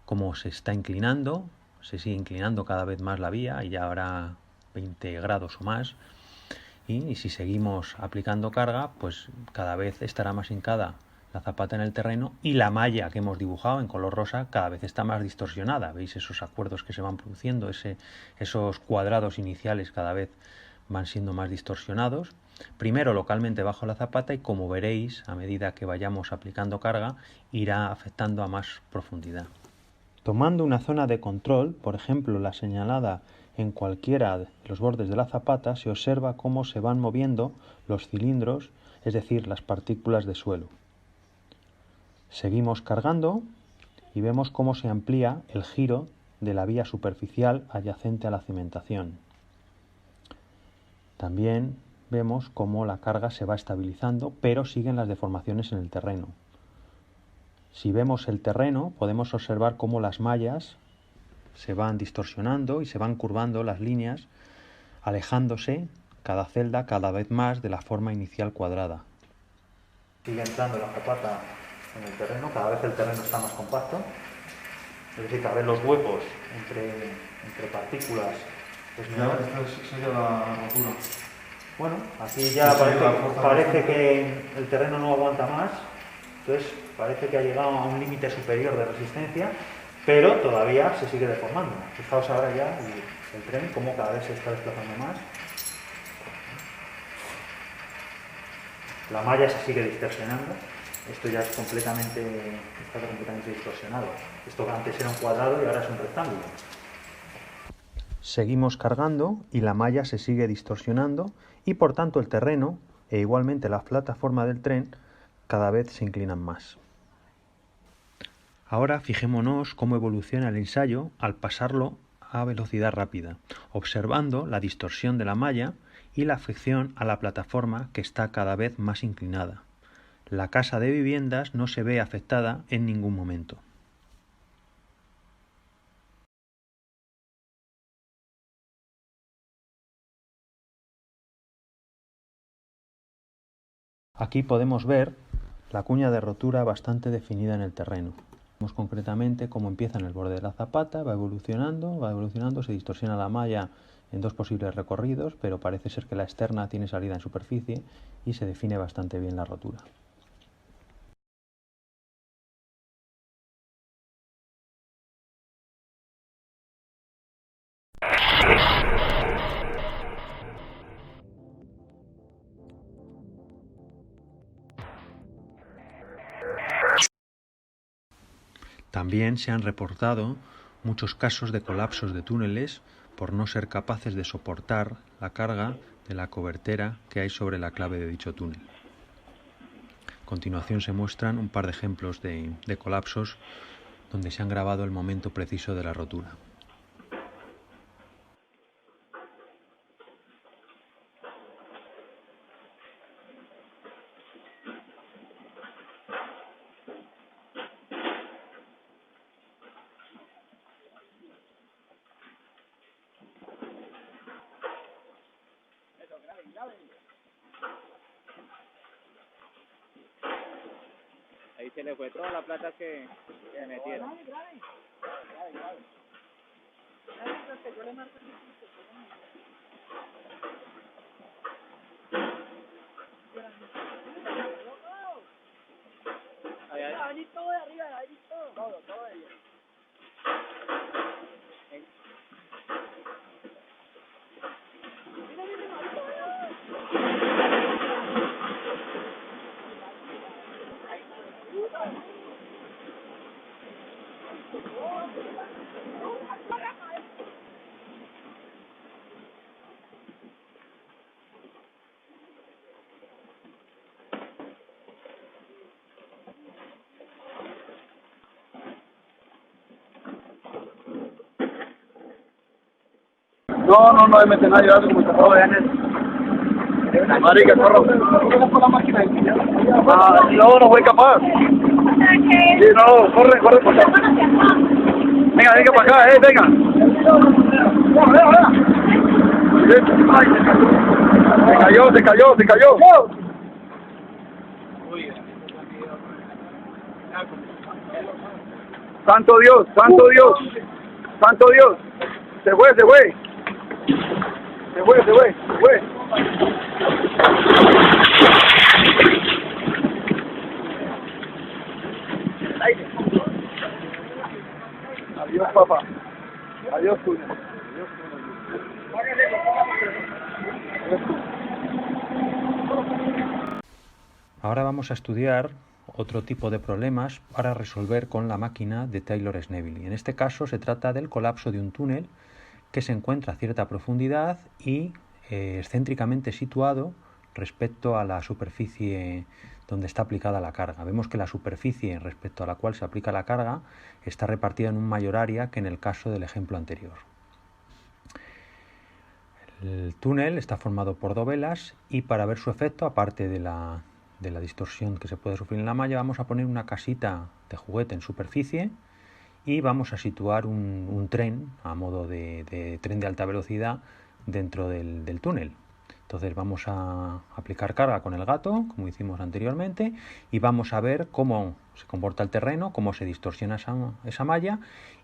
cómo se está inclinando, se sigue inclinando cada vez más la vía y ya habrá 20 grados o más, y si seguimos aplicando carga, pues cada vez estará más hincada la zapata en el terreno y la malla que hemos dibujado en color rosa cada vez está más distorsionada. ¿Veis esos acuerdos que se van produciendo? Esos cuadrados iniciales cada vez van siendo más distorsionados. Primero localmente bajo la zapata y, como veréis, a medida que vayamos aplicando carga, irá afectando a más profundidad. Tomando una zona de control, por ejemplo la señalada en cualquiera de los bordes de la zapata, se observa cómo se van moviendo los cilindros, es decir, las partículas de suelo. Seguimos cargando y vemos cómo se amplía el giro de la vía superficial adyacente a la cimentación. También vemos cómo la carga se va estabilizando, pero siguen las deformaciones en el terreno. Si vemos el terreno, podemos observar cómo las mallas se van distorsionando y se van curvando las líneas, alejándose cada celda cada vez más de la forma inicial cuadrada. Sigue entrando la zapata en el terreno, cada vez el terreno está más compacto, es decir, cada vez los huecos entre partículas es menor. Esta sería la rotura. Bueno, aquí ya parece que el terreno no aguanta más, entonces parece que ha llegado a un límite superior de resistencia, pero todavía se sigue deformando. Fijaos ahora ya el tren, cómo cada vez se está desplazando más. La malla se sigue distorsionando. Esto ya está completamente distorsionado. Esto que antes era un cuadrado y ahora es un rectángulo. Seguimos cargando y la malla se sigue distorsionando y por tanto el terreno e igualmente la plataforma del tren cada vez se inclinan más. Ahora fijémonos cómo evoluciona el ensayo al pasarlo a velocidad rápida, observando la distorsión de la malla y la afección a la plataforma que está cada vez más inclinada. La casa de viviendas no se ve afectada en ningún momento. Aquí podemos ver la cuña de rotura bastante definida en el terreno. Vemos concretamente cómo empieza en el borde de la zapata, va evolucionando, se distorsiona la malla en dos posibles recorridos, pero parece ser que la externa tiene salida en superficie y se define bastante bien la rotura. También se han reportado muchos casos de colapsos de túneles por no ser capaces de soportar la carga de la cobertera que hay sobre la clave de dicho túnel. A continuación se muestran un par de ejemplos de colapsos donde se han grabado el momento preciso de la rotura. y se le fue toda la plata que metieron. Va a venir todo de arriba, va a venir todo de arriba. No me mete nadie, yo como te puedo ver. Marica, corro. ¿Cómo la máquina? No voy capaz. Sí, no, corre por acá. Venga para acá, venga. Se cayó. Santo Dios. Se fue. Adiós, papá. Adiós, túnel. Ahora vamos a estudiar otro tipo de problemas para resolver con la máquina de Taylor-Schneebeli. En este caso se trata del colapso de un túnel que se encuentra a cierta profundidad y excéntricamente situado respecto a la superficie donde está aplicada la carga. Vemos que la superficie respecto a la cual se aplica la carga está repartida en un mayor área que en el caso del ejemplo anterior. El túnel está formado por dovelas y para ver su efecto, aparte de la distorsión que se puede sufrir en la malla, vamos a poner una casita de juguete en superficie y vamos a situar un tren a modo de tren de alta velocidad dentro del túnel. Entonces vamos a aplicar carga con el gato, como hicimos anteriormente, y vamos a ver cómo se comporta el terreno, cómo se distorsiona esa malla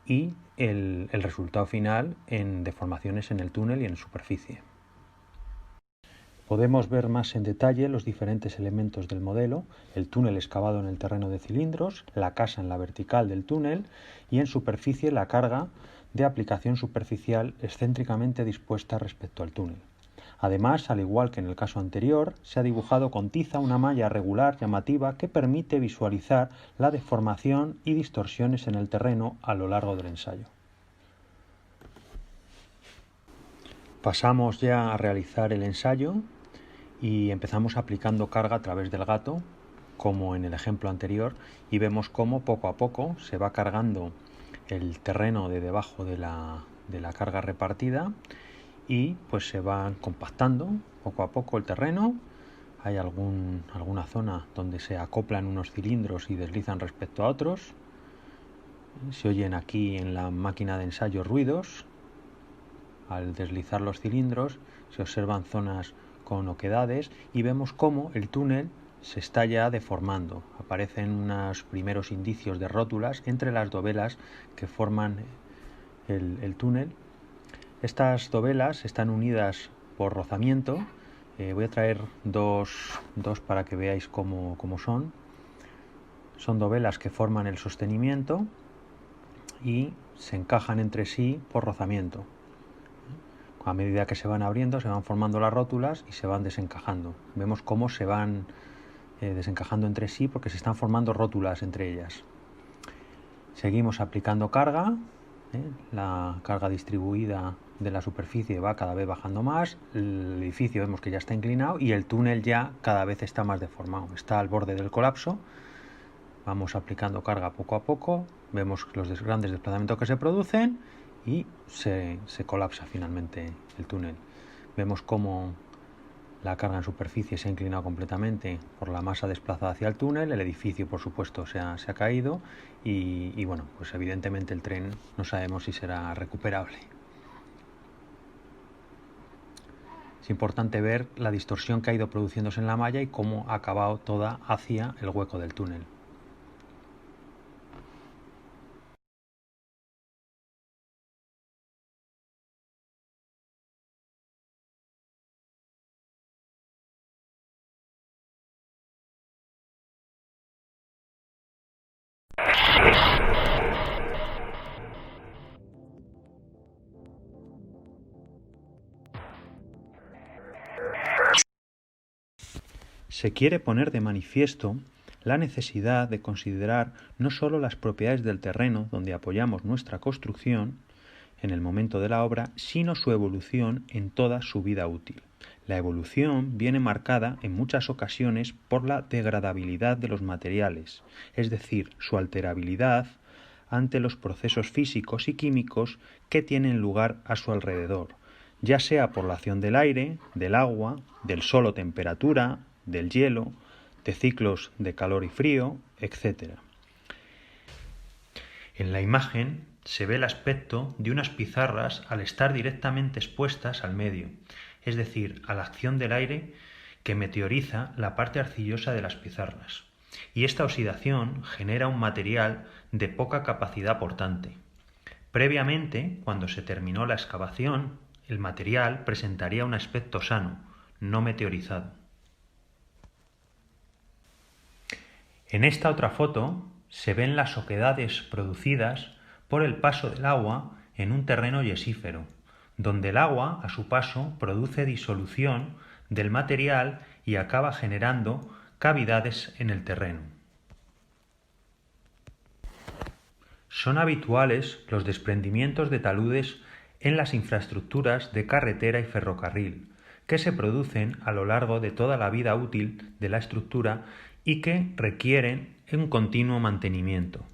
y el resultado final en deformaciones en el túnel y en superficie. Podemos ver más en detalle los diferentes elementos del modelo: el túnel excavado en el terreno de cilindros, la casa en la vertical del túnel y en superficie la carga de aplicación superficial excéntricamente dispuesta respecto al túnel. Además, al igual que en el caso anterior, se ha dibujado con tiza una malla regular llamativa que permite visualizar la deformación y distorsiones en el terreno a lo largo del ensayo. Pasamos ya a realizar el ensayo y empezamos aplicando carga a través del gato, como en el ejemplo anterior, y vemos cómo poco a poco se va cargando el terreno de debajo de la carga repartida y pues se va compactando poco a poco el terreno. Hay alguna zona donde se acoplan unos cilindros y deslizan respecto a otros. Se oyen aquí en la máquina de ensayo ruidos. Al deslizar los cilindros se observan zonas con oquedades y vemos cómo el túnel se está ya deformando. Aparecen unos primeros indicios de rótulas entre las dovelas que forman el túnel. Estas dovelas están unidas por rozamiento. Voy a traer dos para que veáis cómo son. Son dovelas que forman el sostenimiento y se encajan entre sí por rozamiento. A medida que se van abriendo, se van formando las rótulas y se van desencajando. Vemos cómo se van desencajando entre sí porque se están formando rótulas entre ellas. Seguimos aplicando carga. La carga distribuida de la superficie va cada vez bajando más. El edificio vemos que ya está inclinado y el túnel ya cada vez está más deformado. Está al borde del colapso. Vamos aplicando carga poco a poco. Vemos los grandes desplazamientos que se producen y se colapsa finalmente el túnel. Vemos cómo la carga en superficie se ha inclinado completamente por la masa desplazada hacia el túnel. El edificio, por supuesto, se ha caído y bueno, pues evidentemente el tren no sabemos si será recuperable. Es importante ver la distorsión que ha ido produciéndose en la malla y cómo ha acabado toda hacia el hueco del túnel. Se quiere poner de manifiesto la necesidad de considerar no sólo las propiedades del terreno donde apoyamos nuestra construcción en el momento de la obra, sino su evolución en toda su vida útil. La evolución viene marcada en muchas ocasiones por la degradabilidad de los materiales, es decir, su alterabilidad ante los procesos físicos y químicos que tienen lugar a su alrededor, ya sea por la acción del aire, del agua, del sol o temperatura, del hielo, de ciclos de calor y frío, etc. En la imagen se ve el aspecto de unas pizarras al estar directamente expuestas al medio, es decir, a la acción del aire que meteoriza la parte arcillosa de las pizarras. Y esta oxidación genera un material de poca capacidad portante. Previamente, cuando se terminó la excavación, el material presentaría un aspecto sano, no meteorizado. En esta otra foto se ven las oquedades producidas por el paso del agua en un terreno yesífero, donde el agua, a su paso, produce disolución del material y acaba generando cavidades en el terreno. Son habituales los desprendimientos de taludes en las infraestructuras de carretera y ferrocarril, que se producen a lo largo de toda la vida útil de la estructura y que requieren un continuo mantenimiento.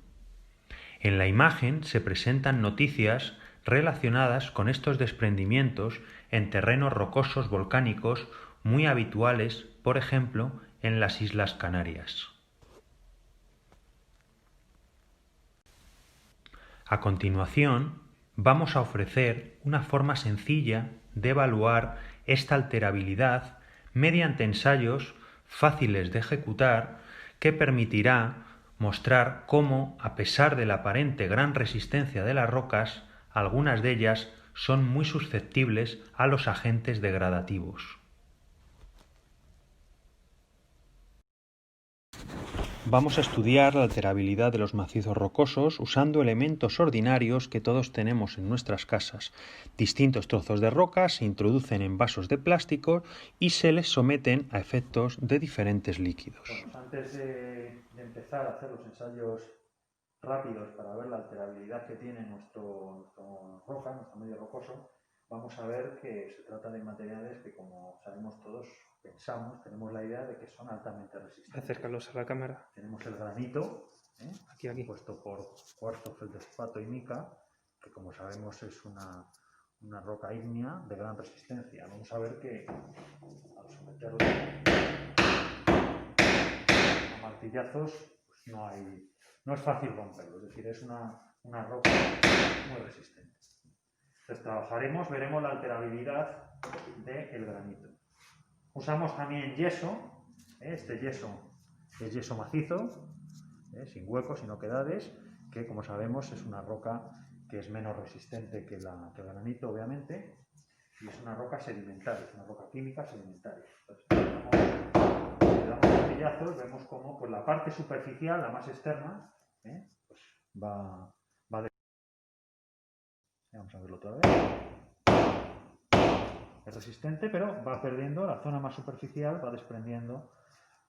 En la imagen se presentan noticias relacionadas con estos desprendimientos en terrenos rocosos volcánicos muy habituales, por ejemplo, en las Islas Canarias. A continuación, vamos a ofrecer una forma sencilla de evaluar esta alterabilidad mediante ensayos fáciles de ejecutar que permitirá mostrar cómo, a pesar de la aparente gran resistencia de las rocas, algunas de ellas son muy susceptibles a los agentes degradativos. Vamos a estudiar la alterabilidad de los macizos rocosos usando elementos ordinarios que todos tenemos en nuestras casas. Distintos trozos de roca se introducen en vasos de plástico y se les someten a efectos de diferentes líquidos. Bueno, antes de empezar a hacer los ensayos rápidos para ver la alterabilidad que tiene nuestra roca, nuestro medio rocoso, vamos a ver que se trata de materiales que, como sabemos todos, tenemos la idea de que son altamente resistentes. Acércalos a la cámara. Tenemos el granito, aquí, compuesto por cuarzo, feldespato y mica, que como sabemos es una roca ígnea de gran resistencia. Vamos a ver que al someterlo a martillazos pues no es fácil romperlo, es decir, es una roca muy resistente. Entonces veremos la alterabilidad del granito. Usamos también yeso, este yeso es yeso macizo, sin huecos, sin oquedades, que como sabemos es una roca que es menos resistente que el granito, obviamente, y es una roca sedimentaria, es una roca química sedimentaria. Entonces, le damos martillazos, vemos cómo pues, la parte superficial, la más externa, pues, va de... Vamos a verlo otra vez. Es resistente, pero va perdiendo, la zona más superficial va desprendiendo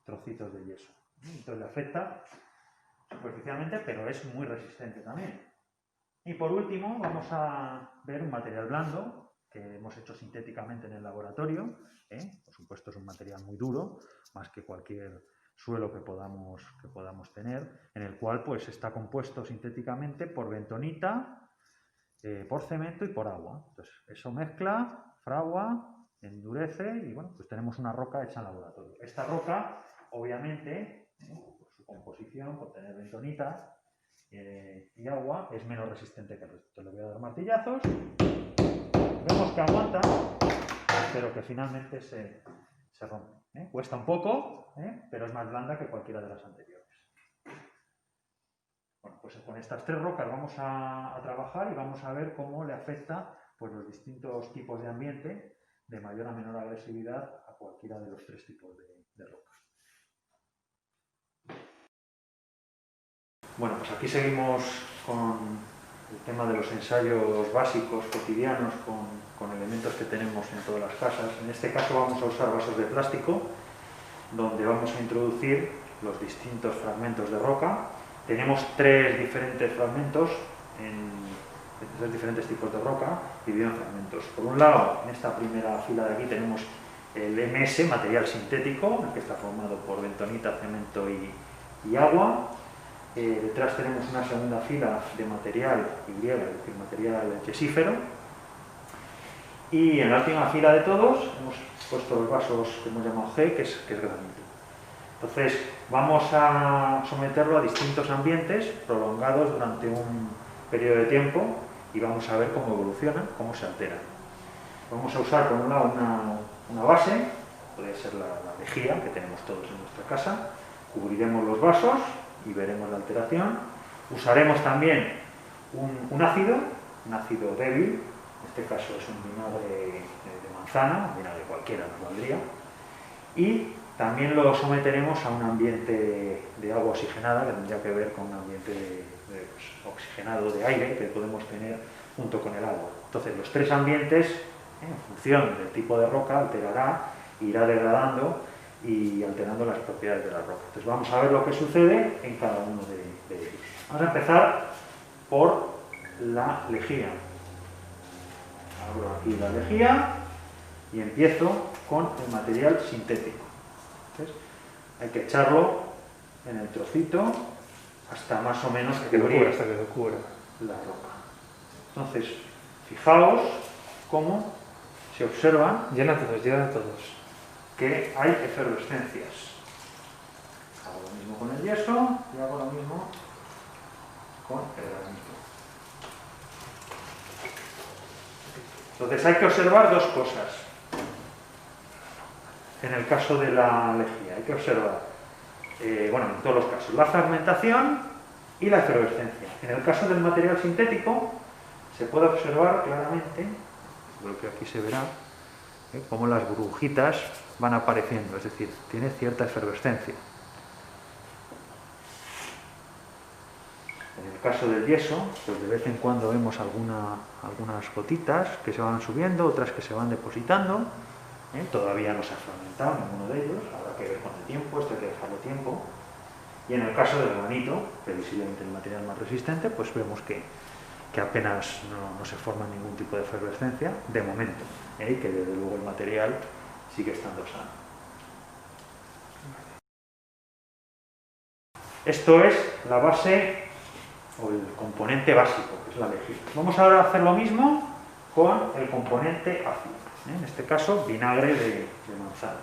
trocitos de yeso. Entonces le afecta superficialmente, pero es muy resistente también. Y por último vamos a ver un material blando que hemos hecho sintéticamente en el laboratorio. Por supuesto es un material muy duro, más que cualquier suelo que podamos tener, en el cual pues está compuesto sintéticamente por bentonita, por cemento y por agua. Entonces eso mezcla, fragua, endurece y bueno, pues tenemos una roca hecha en laboratorio. Esta roca, obviamente, por su composición, por tener bentonita y agua, es menos resistente que el resto. Entonces le voy a dar martillazos, vemos que aguanta, pero que finalmente se rompe. Cuesta un poco, pero es más blanda que cualquiera de las anteriores. Bueno, pues con estas tres rocas vamos a trabajar y vamos a ver cómo le afecta pues, los distintos tipos de ambiente, de mayor a menor agresividad a cualquiera de los tres tipos de rocas. Bueno, pues aquí seguimos con el tema de los ensayos básicos, cotidianos, con elementos que tenemos en todas las casas. En este caso vamos a usar vasos de plástico donde vamos a introducir los distintos fragmentos de roca. Tenemos tres diferentes fragmentos, tres diferentes tipos de roca, divididos en fragmentos. Por un lado, en esta primera fila de aquí tenemos el MS, material sintético, que está formado por bentonita, cemento y agua. Detrás tenemos una segunda fila de material Y, es decir, material yesífero. Y en la última fila de todos hemos puesto los vasos que hemos llamado G, que es granito. Entonces, vamos a someterlo a distintos ambientes prolongados durante un periodo de tiempo y vamos a ver cómo evoluciona, cómo se altera. Vamos a usar por un lado una base, puede ser la lejía que tenemos todos en nuestra casa. Cubriremos los vasos y veremos la alteración. Usaremos también un ácido débil, en este caso es un vinagre de manzana, un vinagre cualquiera nos valdría, y también lo someteremos a un ambiente de agua oxigenada, que tendría que ver con un ambiente oxigenado de aire que podemos tener junto con el agua. Entonces, los tres ambientes, en función del tipo de roca, alterará, irá degradando y alterando las propiedades de la roca. Entonces, vamos a ver lo que sucede en cada uno de ellos. Vamos a empezar por la lejía. Abro aquí la lejía y empiezo con el material sintético. Entonces, hay que echarlo en el trocito hasta más o menos que cubrir hasta que lo cubra la roca. Entonces, fijaos cómo se observan, llena todos, que hay efervescencias. Hago lo mismo con el yeso y hago lo mismo con el granito. Entonces hay que observar dos cosas. En el caso de la lejía hay que observar, en todos los casos, la fragmentación y la efervescencia. En el caso del material sintético se puede observar claramente, lo que aquí se verá, cómo las burbujitas van apareciendo, es decir, tiene cierta efervescencia. En el caso del yeso, pues de vez en cuando vemos algunas gotitas que se van subiendo, otras que se van depositando. Todavía no se ha fragmentado ninguno de ellos, habrá que ver con el tiempo, esto hay que dejarlo tiempo. Y en el caso del granito, previsiblemente el material más resistente, pues vemos que apenas no se forma ningún tipo de efervescencia, de momento, y que desde luego el material sigue estando sano. Esto es la base o el componente básico, que es la lejía. Vamos ahora a hacer lo mismo con el componente ácido. En este caso, vinagre de manzana.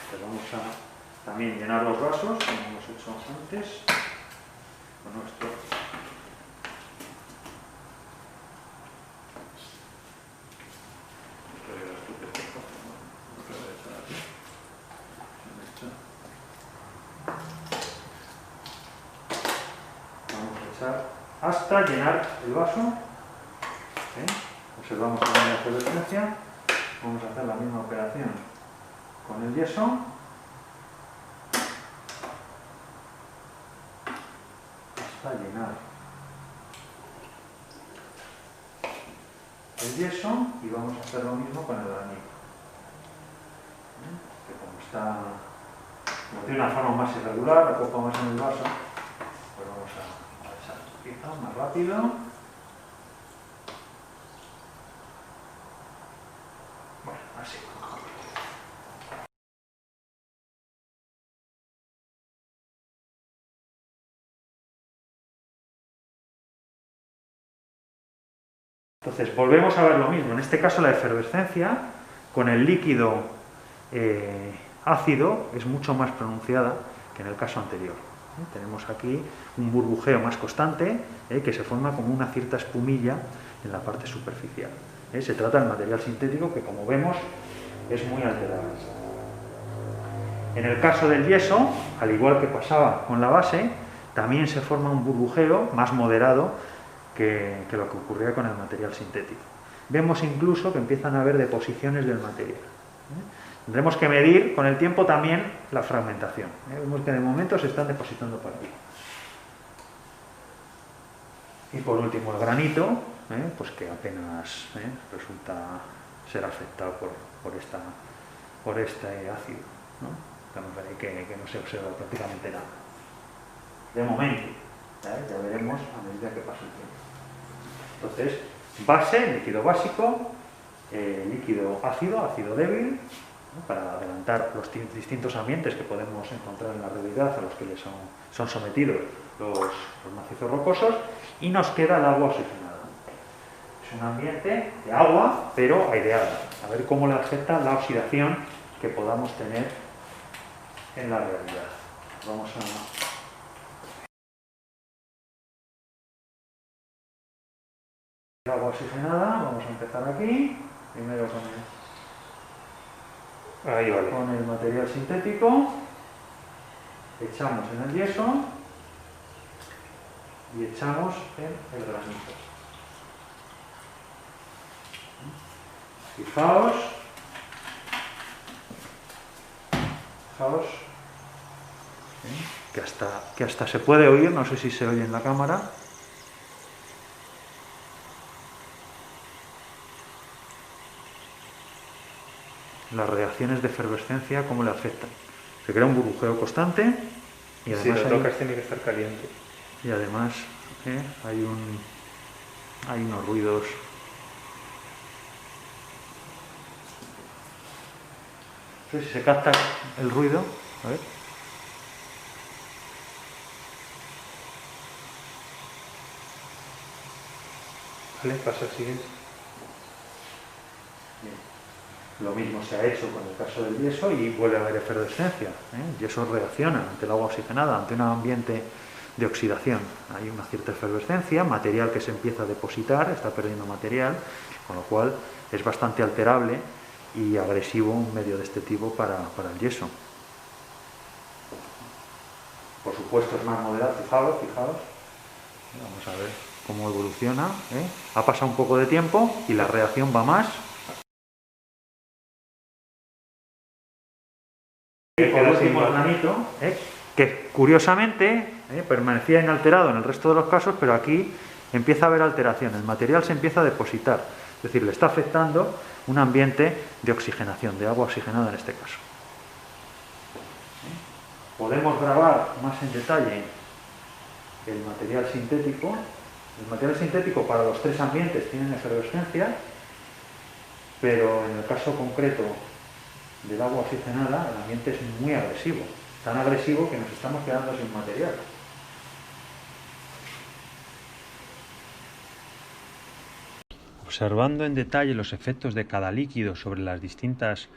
Entonces vamos a también llenar los vasos, como hemos hecho antes, con nuestro hasta llenar el vaso. Observamos también la efervescencia. Vamos a hacer la misma operación con el yeso. Hasta llenar el yeso y vamos a hacer lo mismo con el granito. Que como tiene una forma más irregular, la copa más en el vaso, pues vamos a echar un poquito más rápido. Bueno, así. Entonces, volvemos a ver lo mismo. En este caso, la efervescencia con el líquido ácido es mucho más pronunciada que en el caso anterior. Tenemos aquí un burbujeo más constante que se forma como una cierta espumilla en la parte superficial. Se trata del material sintético que, como vemos, es muy alterado. En el caso del yeso, al igual que pasaba con la base, también se forma un burbujeo más moderado que lo que ocurría con el material sintético. Vemos incluso que empiezan a haber deposiciones del material. Tendremos que medir con el tiempo también la fragmentación. Vemos que de momento se están depositando por aquí. Y por último el granito, pues que apenas resulta ser afectado por este ácido, ¿no? Estamos ahí que no se observa prácticamente nada. De momento, ¿sabes? Ya veremos a medida que pase el tiempo. Entonces, base, líquido básico, líquido ácido, ácido débil, ¿no? Para adelantar los distintos ambientes que podemos encontrar en la realidad a los que les son sometidos los macizos rocosos, y nos queda el agua oxigenada. Es un ambiente de agua, pero aireada. A ver cómo le afecta la oxidación que podamos tener en la realidad. Vamos a... agua oxigenada, vamos a empezar aquí, primero con el material sintético, echamos en el yeso y echamos en el granito. Fijaos, que hasta se puede oír, no sé si se oye en la cámara. Las reacciones de efervescencia, cómo le afectan. Se crea un burbujeo constante y además si lo tocas tiene que estar caliente. Y además hay unos ruidos. No sé si se capta el ruido. A ver. Vale, pasa así. Lo mismo se ha hecho con el caso del yeso y vuelve a haber efervescencia. El yeso reacciona ante el agua oxigenada, ante un ambiente de oxidación. Hay una cierta efervescencia, material que se empieza a depositar, está perdiendo material, con lo cual es bastante alterable y agresivo un medio de este tipo para el yeso. Por supuesto es más moderado, fijaos. Vamos a ver cómo evoluciona. Ha pasado un poco de tiempo y la reacción va más. Y por último el granito, que curiosamente permanecía inalterado en el resto de los casos, pero aquí empieza a haber alteración, el material se empieza a depositar, es decir, le está afectando un ambiente de oxigenación, de agua oxigenada en este caso. Podemos grabar más en detalle el material sintético. El material sintético para los tres ambientes tiene efervescencia, pero en el caso concreto del agua oxigenada, el ambiente es muy agresivo, tan agresivo que nos estamos quedando sin material. Observando en detalle los efectos de cada líquido sobre las distintas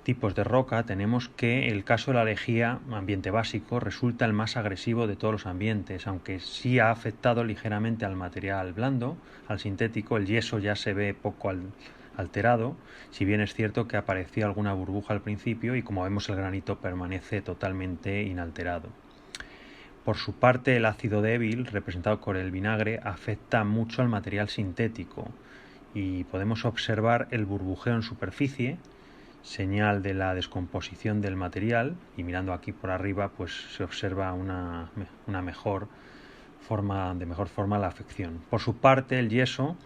tipos de roca, tenemos que el caso de la lejía, ambiente básico, resulta el más agresivo de todos los ambientes, aunque sí ha afectado ligeramente al material blando, al sintético. El yeso ya se ve poco alterado, si bien es cierto que apareció alguna burbuja al principio y como vemos el granito permanece totalmente inalterado. Por su parte, el ácido débil, representado por el vinagre, afecta mucho al material sintético y podemos observar el burbujeo en superficie, señal de la descomposición del material, y mirando aquí por arriba pues se observa una mejor forma la afección. Por su parte, el yeso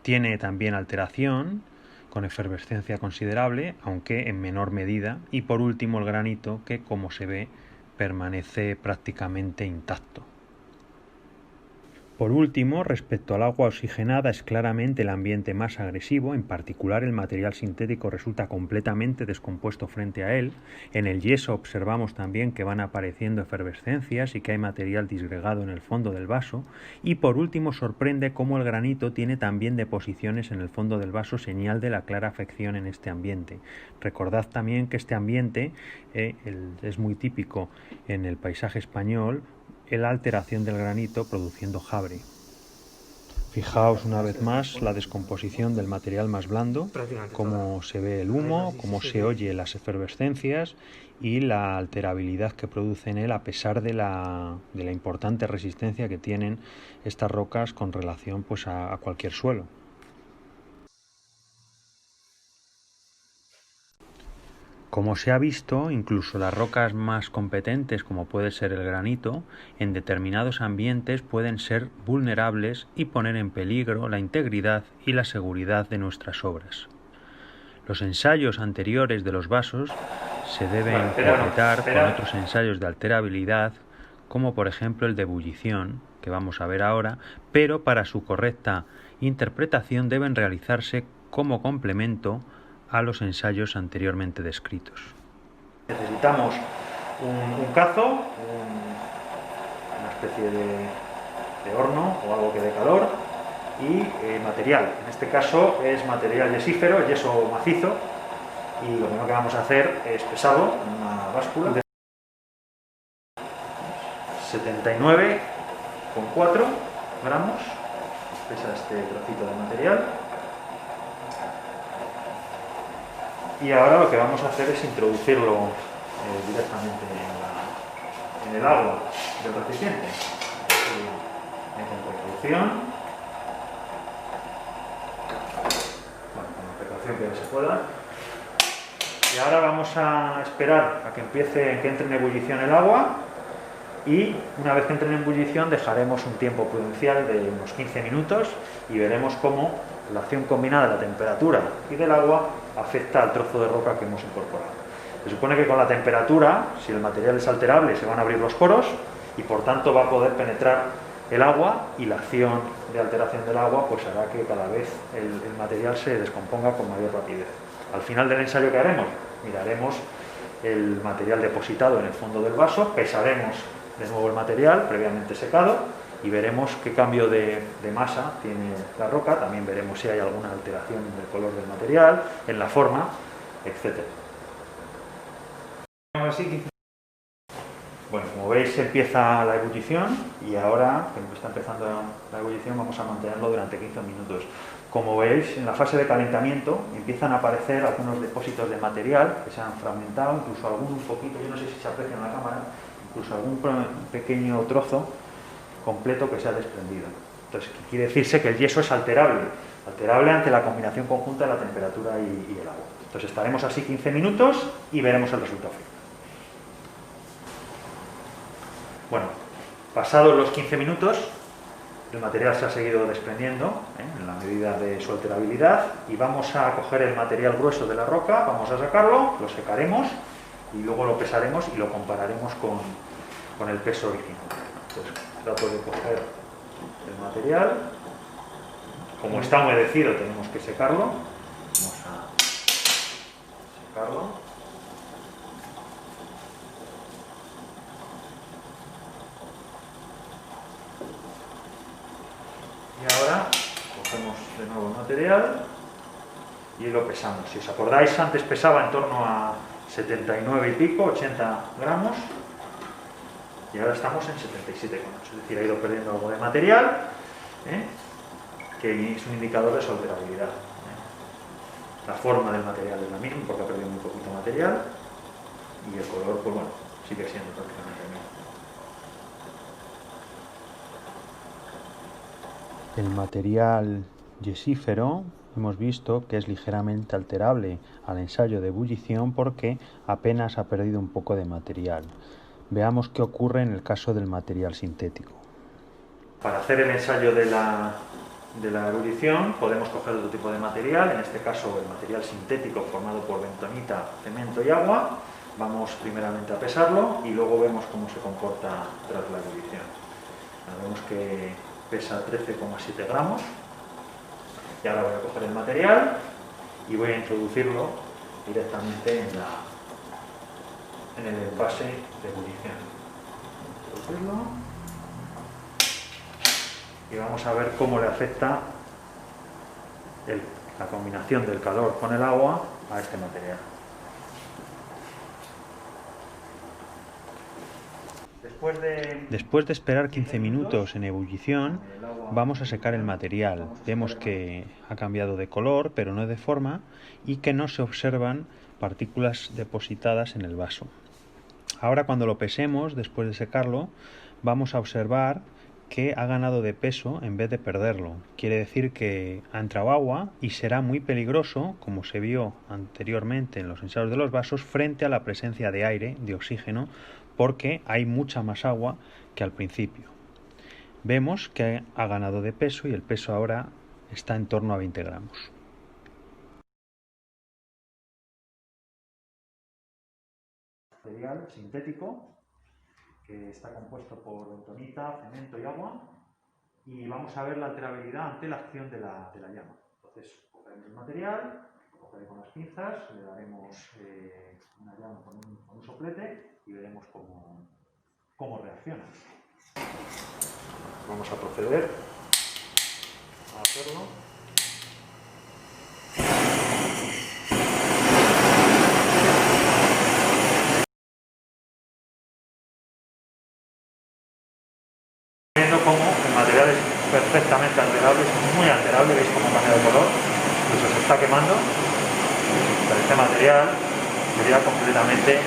tiene también alteración, con efervescencia considerable, aunque en menor medida, y por último el granito, que como se ve permanece prácticamente intacto. Por último, respecto al agua oxigenada, es claramente el ambiente más agresivo, en particular el material sintético resulta completamente descompuesto frente a él. En el yeso observamos también que van apareciendo efervescencias y que hay material disgregado en el fondo del vaso. Y por último, sorprende cómo el granito tiene también deposiciones en el fondo del vaso, señal de la clara afección en este ambiente. Recordad también que este ambiente es muy típico en el paisaje español, la alteración del granito produciendo jabre. Fijaos una vez más la descomposición del material más blando, cómo se ve el humo, cómo se oye las efervescencias y la alterabilidad que produce en él, a pesar de la importante resistencia que tienen estas rocas con relación pues a cualquier suelo. Como se ha visto, incluso las rocas más competentes, como puede ser el granito, en determinados ambientes pueden ser vulnerables y poner en peligro la integridad y la seguridad de nuestras obras. Los ensayos anteriores de los vasos se deben completar con otros ensayos de alterabilidad, como por ejemplo el de ebullición, que vamos a ver ahora, pero para su correcta interpretación deben realizarse como complemento a los ensayos anteriormente descritos. Necesitamos un cazo, una especie de horno o algo que dé calor, y material. En este caso es material yesífero, yeso macizo, y lo primero que vamos a hacer es pesarlo en una báscula de 79,4 gramos, pesa este trocito de material. Y ahora lo que vamos a hacer es introducirlo directamente en el agua del recipiente. Con precaución. Bueno, con la precaución que se pueda. Y ahora vamos a esperar a que entre en ebullición el agua, y una vez que entre en ebullición dejaremos un tiempo prudencial de unos 15 minutos y veremos cómo la acción combinada de la temperatura y del agua afecta al trozo de roca que hemos incorporado. Se supone que con la temperatura, si el material es alterable, se van a abrir los poros y por tanto va a poder penetrar el agua, y la acción de alteración del agua pues hará que cada vez el material se descomponga con mayor rapidez. Al final del ensayo que haremos, miraremos el material depositado en el fondo del vaso, pesaremos de nuevo el material previamente secado y veremos qué cambio de masa tiene la roca. También veremos si hay alguna alteración en el color del material, en la forma, etc. Bueno, como veis empieza la ebullición, y ahora que está empezando la ebullición vamos a mantenerlo durante 15 minutos. Como veis, en la fase de calentamiento empiezan a aparecer algunos depósitos de material que se han fragmentado, incluso algún un poquito, yo no sé si se aprecia en la cámara, incluso algún pequeño trozo completo que se ha desprendido. Entonces, quiere decirse que el yeso es alterable ante la combinación conjunta de la temperatura y el agua. Entonces estaremos así 15 minutos y veremos el resultado final. Bueno, pasados los 15 minutos, el material se ha seguido desprendiendo en la medida de su alterabilidad, y vamos a coger el material grueso de la roca, vamos a sacarlo, lo secaremos y luego lo pesaremos y lo compararemos con el peso original. Entonces, trato de coger el material. Como está humedecido tenemos que secarlo. Vamos a secarlo. Y ahora cogemos de nuevo el material y lo pesamos. Si os acordáis, antes pesaba en torno a 79 y pico, 80 gramos, y ahora estamos en 77,8, es decir, ha ido perdiendo algo de material, que es un indicador de su alterabilidad. La forma del material es la misma porque ha perdido muy poquito material, y el color, pues bueno, sigue siendo prácticamente el mismo. El material yesífero hemos visto que es ligeramente alterable al ensayo de ebullición porque apenas ha perdido un poco de material. Veamos qué ocurre en el caso del material sintético. Para hacer el ensayo de la ebullición podemos coger otro tipo de material, en este caso el material sintético formado por bentonita, cemento y agua. Vamos primeramente a pesarlo y luego vemos cómo se comporta tras la ebullición. Vemos que pesa 13,7 gramos. Y ahora voy a coger el material y voy a introducirlo directamente en el envase de ebullición. Introducirlo. Y vamos a ver cómo le afecta la combinación del calor con el agua a este material. Después de esperar 15 minutos en ebullición, vamos a secar el material. Vemos que ha cambiado de color, pero no de forma, y que no se observan partículas depositadas en el vaso. Ahora, cuando lo pesemos, después de secarlo, vamos a observar que ha ganado de peso en vez de perderlo. Quiere decir que ha entrado agua y será muy peligroso, como se vio anteriormente en los ensayos de los vasos, frente a la presencia de aire, de oxígeno, porque hay mucha más agua que al principio. Vemos que ha ganado de peso y el peso ahora está en torno a 20 gramos. Material sintético que está compuesto por bentonita, cemento y agua, y vamos a ver la alterabilidad ante la acción de la llama. Entonces, cogeremos el material, lo cogeré con las pinzas, le daremos una llama con un soplete y veremos cómo reacciona. Vamos a proceder a hacerlo. Viendo cómo el material es perfectamente alterable, es muy alterable, veis cómo cambia de color, incluso se está quemando, pero este material sería completamente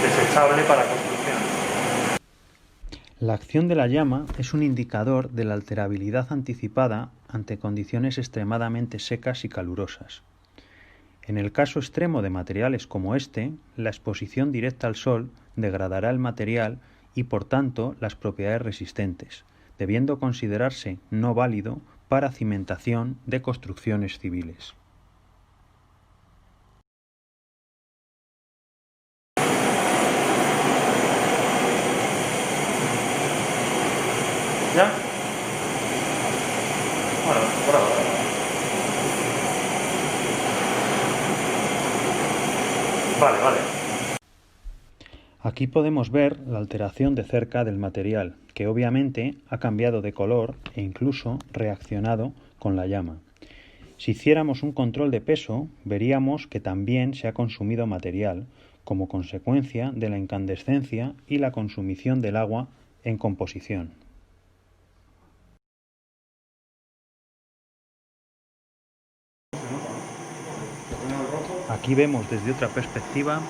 desechable para construcción. La acción de la llama es un indicador de la alterabilidad anticipada ante condiciones extremadamente secas y calurosas. En el caso extremo de materiales como este, la exposición directa al sol degradará el material y por tanto las propiedades resistentes, debiendo considerarse no válido para cimentación de construcciones civiles. ¿Ya? Bueno, por ahora. Vale. Aquí podemos ver la alteración de cerca del material, que obviamente ha cambiado de color e incluso reaccionado con la llama. Si hiciéramos un control de peso, veríamos que también se ha consumido material, como consecuencia de la incandescencia y la consumición del agua en composición. Aquí vemos desde otra perspectiva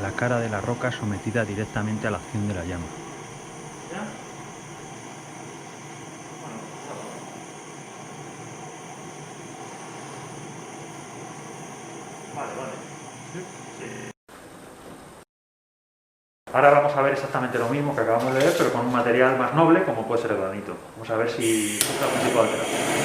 la cara de la roca sometida directamente a la acción de la llama. Vale. Ahora vamos a ver exactamente lo mismo que acabamos de ver, pero con un material más noble, como puede ser el granito. Vamos a ver si sufre algún tipo de alteración.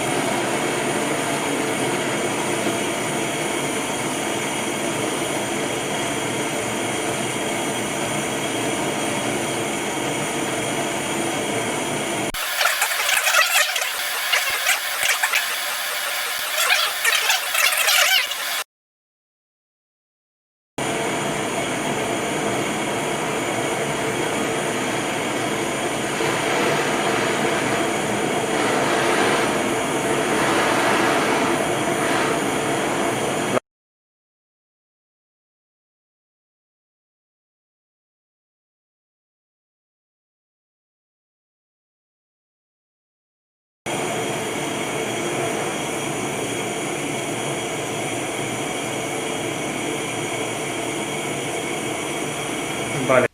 Vale.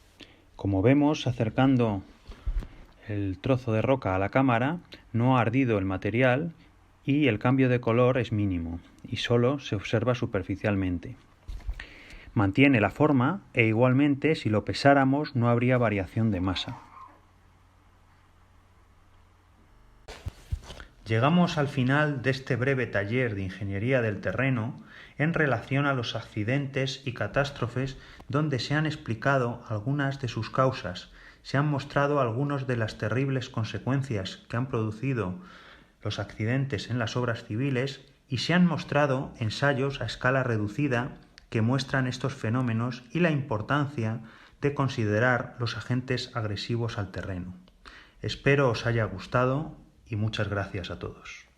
Como vemos, acercando el trozo de roca a la cámara, no ha ardido el material y el cambio de color es mínimo y solo se observa superficialmente. Mantiene la forma e igualmente si lo pesáramos no habría variación de masa. Llegamos al final de este breve taller de ingeniería del terreno en relación a los accidentes y catástrofes donde se han explicado algunas de sus causas, se han mostrado algunas de las terribles consecuencias que han producido los accidentes en las obras civiles y se han mostrado ensayos a escala reducida que muestran estos fenómenos y la importancia de considerar los agentes agresivos al terreno. Espero os haya gustado y muchas gracias a todos.